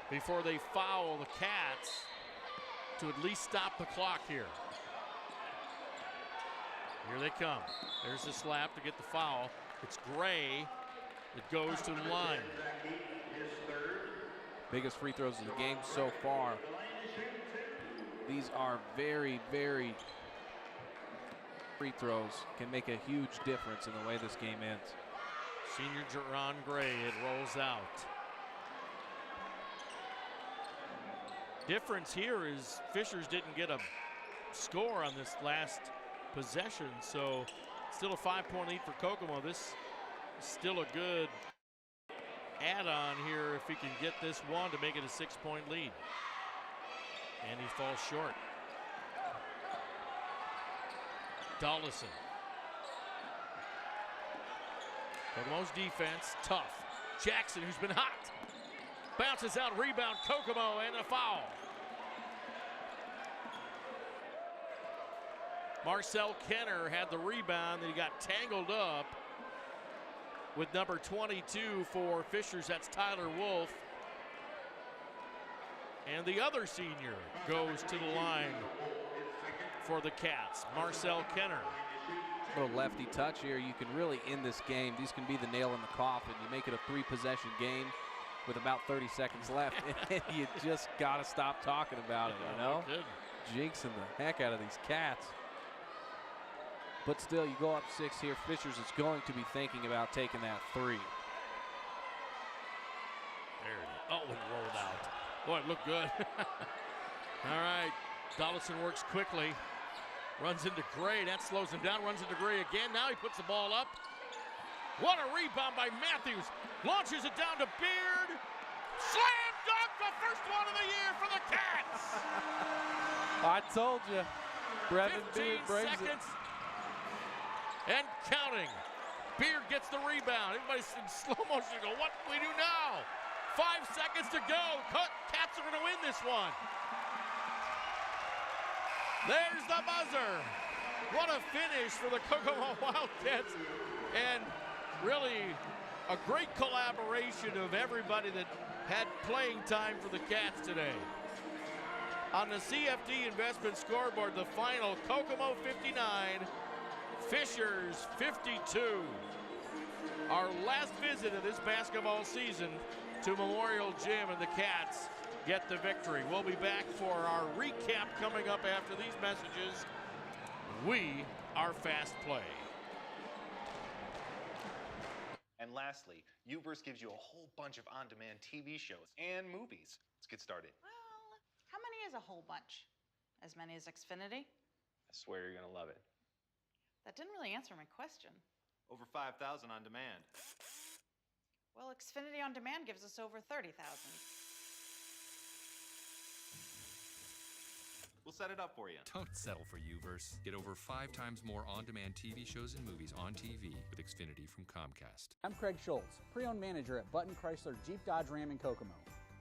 before they foul the Cats to at least stop the clock here? Here they come. There's the slap to get the foul. It's Gray that goes to the line. Biggest free throws of the game so far. These are very, very free throws. Can make a huge difference in the way this game ends. Senior Jerron Gray, it rolls out. Difference here is Fishers didn't get a score on this last possession, so Still a 5-point lead for Kokomo. This is still a good add-on here if he can get this one to make it a 6-point lead. And he falls short. Dollison. Kokomo's defense, tough. Jackson, who's been hot, bounces out, rebound, Kokomo, and a foul. Marcel Kenner had the rebound, then he got tangled up with number 22 for Fishers. That's Tyler Wolf. And the other senior goes to the line for the Cats, Marcel Kenner. Little lefty touch here. You can really end this game. These can be the nail in the coffin. You make it a 3-possession game with about 30 seconds left, and you just got to stop talking about it, you know? Jinxing the heck out of these Cats. But still, you go up 6 here. Fishers is going to be thinking about taking that 3. There it is. Oh, it rolled out. Boy, it looked good. All right, Dollison works quickly. Runs into Gray, that slows him down, runs into Gray again. Now he puts the ball up. What a rebound by Matthews. Launches it down to Beard. Slam dunk, the first one of the year for the Cats. I told you. Brevin Beard brings seconds it. And counting. Beard gets the rebound. Everybody's in slow motion. Go, what do we do now? 5 seconds to go. Cats are going to win this one. There's the buzzer. What a finish for the Kokomo Wildcats. And really a great collaboration of everybody that had playing time for the Cats today. On the CFD investment scoreboard, the final, Kokomo 59, Fishers 52. Our last visit of this basketball season to Memorial Gym, and the Cats get the victory. We'll be back for our recap coming up after these messages. We are Fast Play. And lastly, Uverse gives you a whole bunch of on-demand TV shows and movies. Let's get started. Well, how many is a whole bunch? As many as Xfinity? I swear you're gonna love it. That didn't really answer my question. Over 5,000 on demand. Well, Xfinity On Demand gives us over 30,000. We'll set it up for you. Don't settle for Uverse. Get over 5 times more on-demand TV shows and movies on TV with Xfinity from Comcast. I'm Craig Schultz, pre-owned manager at Button Chrysler Jeep Dodge Ram in Kokomo.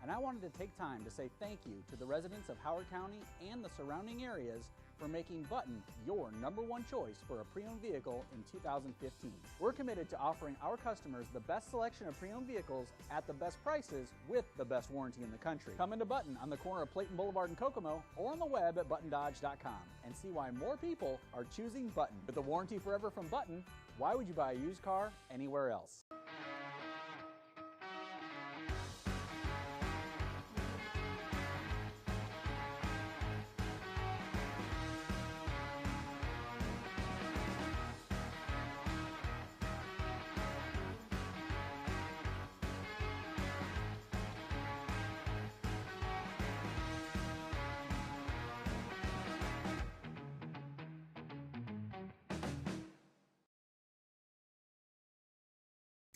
And I wanted to take time to say thank you to the residents of Howard County and the surrounding areas for making Button your #1 choice for a pre-owned vehicle in 2015. We're committed to offering our customers the best selection of pre-owned vehicles at the best prices with the best warranty in the country. Come into Button on the corner of Clayton Boulevard and Kokomo or on the web at buttondodge.com and see why more people are choosing Button. With the warranty forever from Button, why would you buy a used car anywhere else?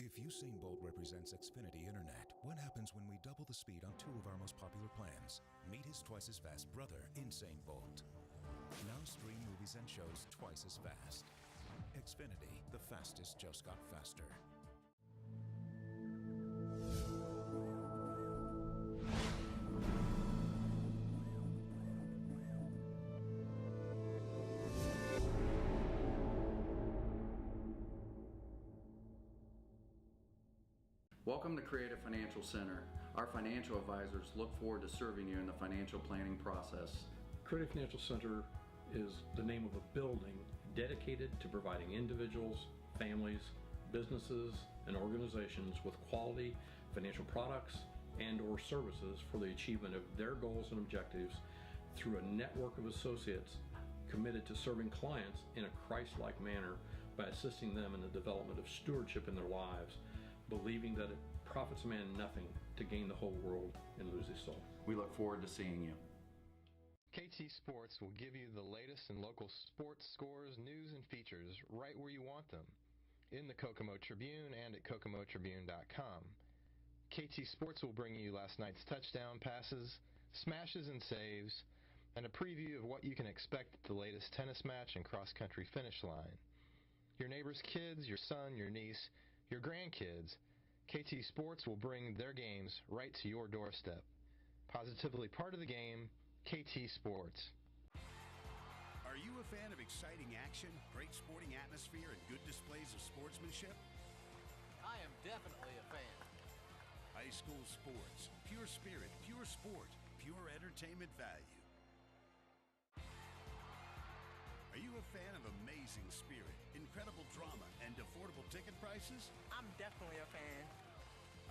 If Usain Bolt represents Xfinity Internet, what happens when we double the speed on 2 of our most popular plans? Meet his twice-as-fast brother, Insane Bolt. Now stream movies and shows twice as fast. Xfinity, the fastest just got faster. Welcome to Creative Financial Center. Our financial advisors look forward to serving you in the financial planning process. Creative Financial Center is the name of a building dedicated to providing individuals, families, businesses, and organizations with quality financial products and or services for the achievement of their goals and objectives through a network of associates committed to serving clients in a Christ-like manner by assisting them in the development of stewardship in their lives, believing that it profits a man nothing to gain the whole world and lose his soul. We look forward to seeing you. KT Sports will give you the latest in local sports scores, news, and features right where you want them, in the Kokomo Tribune and at KOKOMOTribune.com. KT Sports will bring you last night's touchdown passes, smashes and saves, and a preview of what you can expect at the latest tennis match and cross-country finish line. Your neighbor's kids, your son, your niece, your grandkids, KT Sports will bring their games right to your doorstep. Positively part of the game, KT Sports. Are you a fan of exciting action, great sporting atmosphere, and good displays of sportsmanship? I am definitely a fan. High school sports, pure spirit, pure sport, pure entertainment value. Are you a fan of amazing spirit, incredible drama, and affordable ticket prices? I'm definitely a fan.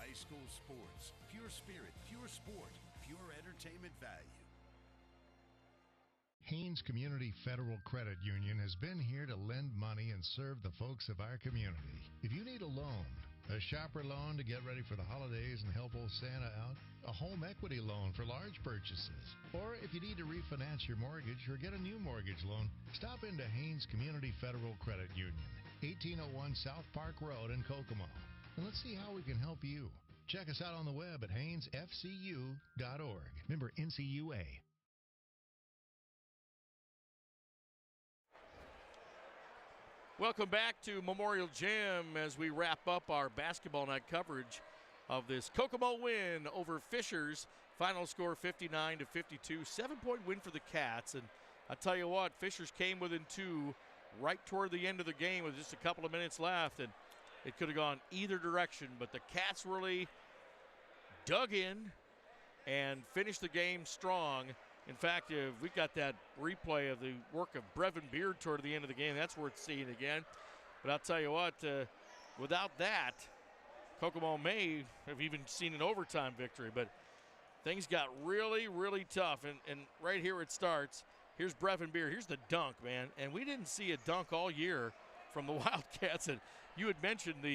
High school sports, pure spirit, pure sport, pure entertainment value. Haynes Community Federal Credit Union has been here to lend money and serve the folks of our community. If you need a loan, a shopper loan to get ready for the holidays and help old Santa out, a home equity loan for large purchases, or if you need to refinance your mortgage or get a new mortgage loan, stop into Haynes Community Federal Credit Union, 1801 South Park Road in Kokomo, and let's see how we can help you. Check us out on the web at HaynesFCU.org. Member NCUA. Welcome back to Memorial Gym as we wrap up our basketball night coverage of this Kokomo win over Fishers. Final score 59-52, 7-point win for the Cats. And I tell you what, Fishers came within 2 right toward the end of the game with just a couple of minutes left, and it could have gone either direction. But the Cats really dug in and finished the game strong. In fact, we got that replay of the work of Brevin Beard toward the end of the game. That's worth seeing again. But I'll tell you what, without that, Kokomo may have even seen an overtime victory. But things got really, really tough. And right here it starts. Here's Brevin Beard. Here's the dunk, man. And we didn't see a dunk all year from the Wildcats. And you had mentioned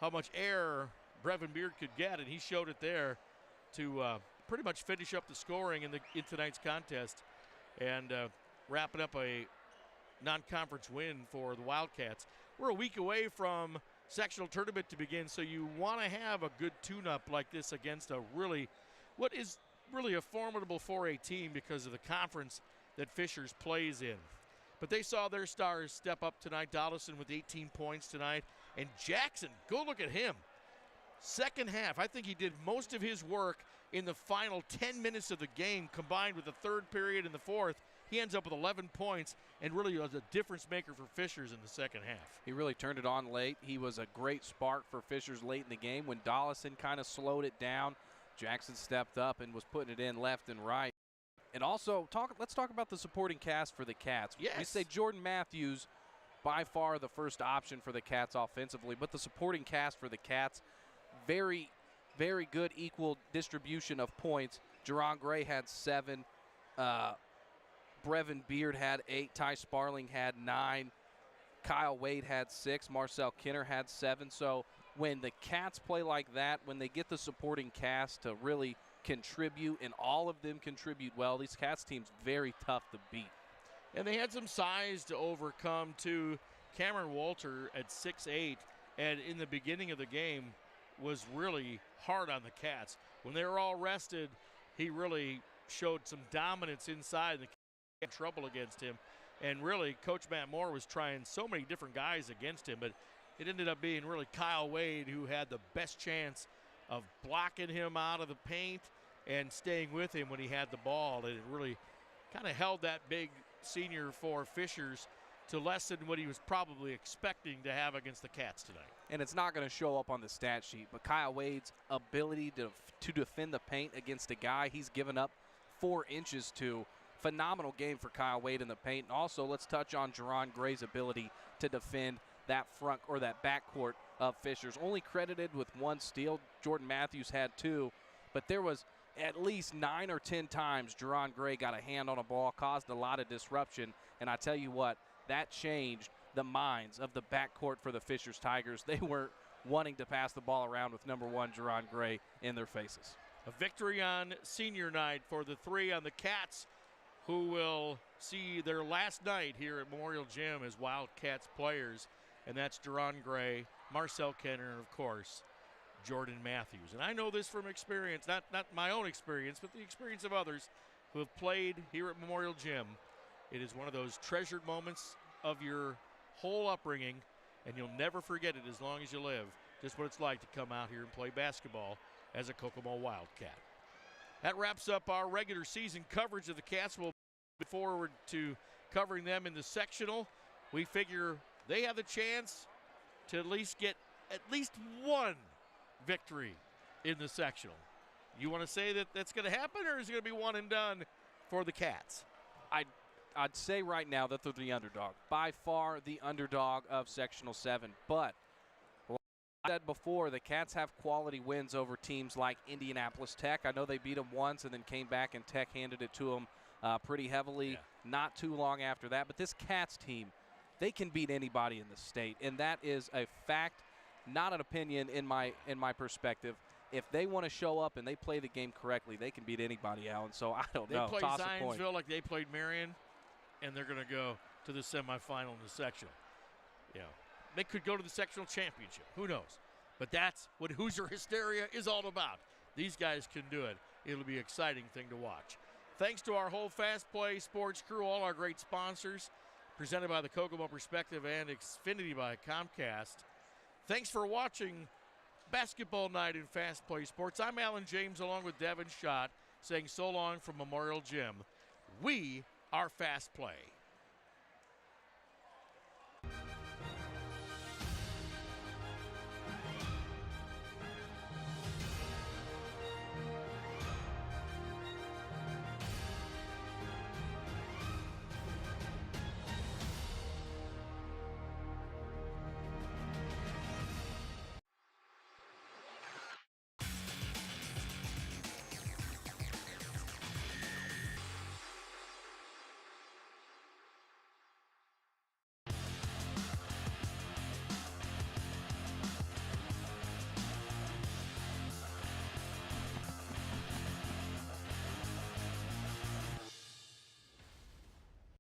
how much air Brevin Beard could get, and he showed it there to pretty much finish up the scoring in tonight's contest and wrapping up a non-conference win for the Wildcats. We're a week away from sectional tournament to begin, so you want to have a good tune-up like this against what is really a formidable 4A team because of the conference that Fishers plays in. But they saw their stars step up tonight. Dollison with 18 points tonight. And Jackson, go look at him. Second half, I think he did most of his work in the final 10 minutes of the game, combined with the third period and the fourth. He ends up with 11 points and really was a difference maker for Fishers in the second half. He really turned it on late. He was a great spark for Fishers late in the game. When Dollison kind of slowed it down, Jackson stepped up and was putting it in left and right. And also, let's talk about the supporting cast for the Cats. Yes. We say Jordan Matthews, by far the first option for the Cats offensively, but the supporting cast for the Cats, very, very good equal distribution of points. Jerron Gray had 7. Brevin Beard had 8. Ty Sparling had 9. Kyle Wade had 6. Marcel Kinner had 7. So when the Cats play like that, when they get the supporting cast to really contribute, and all of them contribute well, these Cats teams very tough to beat. And they had some size to overcome, too. Cameron Walter at 6'8", and in the beginning of the game was really hard on the Cats. When they were all rested, he really showed some dominance inside, and the Cats had trouble against him. And really, Coach Matt Moore was trying so many different guys against him, but it ended up being really Kyle Wade who had the best chance of blocking him out of the paint and staying with him when he had the ball. And it really kind of held that big senior for Fishers to less than what he was probably expecting to have against the Cats tonight. And it's not going to show up on the stat sheet, but Kyle Wade's ability to defend the paint against a guy he's given up 4 inches to, phenomenal game for Kyle Wade in the paint. And also, let's touch on Jerron Gray's ability to defend that front or that backcourt of Fishers. Only credited with 1 steal. Jordan Matthews had 2, but there was at least 9 or 10 times Jerron Gray got a hand on a ball, caused a lot of disruption, and I tell you what, that changed the minds of the backcourt for the Fishers Tigers. They weren't wanting to pass the ball around with number 1 Jerron Gray in their faces. A victory on senior night for the 3 on the Cats. who will see their last night here at Memorial Gym as Wildcats players, and that's Duran Gray, Marcel Kenner, and, of course, Jordan Matthews. And I know this from experience, not my own experience, but the experience of others who have played here at Memorial Gym. It is one of those treasured moments of your whole upbringing, and you'll never forget it as long as you live, just what it's like to come out here and play basketball as a Kokomo Wildcat. That wraps up our regular season coverage of the Cats. We'll look forward to covering them in the sectional. We figure they have the chance to at least get at least one victory in the sectional. You want to say that that's going to happen, or is it going to be one and done for the Cats? I'd say right now that they're the underdog. By far the underdog of Sectional 7. But like I said before, the Cats have quality wins over teams like Indianapolis Tech. I know they beat them once and then came back and Tech handed it to them pretty heavily not too long after that. But this Cats team, they can beat anybody in the state, and that is a fact, not an opinion in my perspective. If they want to show up and they play the game correctly, they can beat anybody, Alan. So I don't know. They play Toss a coin. Zionsville like they played Marion, and they're going to go to the semifinal in the sectional. They could go to the sectional championship. Who knows? But that's what Hoosier hysteria is all about. These guys can do it. It'll be an exciting thing to watch. Thanks to our whole Fast Play Sports crew, all our great sponsors, presented by the Kokomo Perspective and Xfinity by Comcast. Thanks for watching Basketball Night in Fast Play Sports. I'm Alan James along with Devin Schott saying so long from Memorial Gym. We are Fast Play.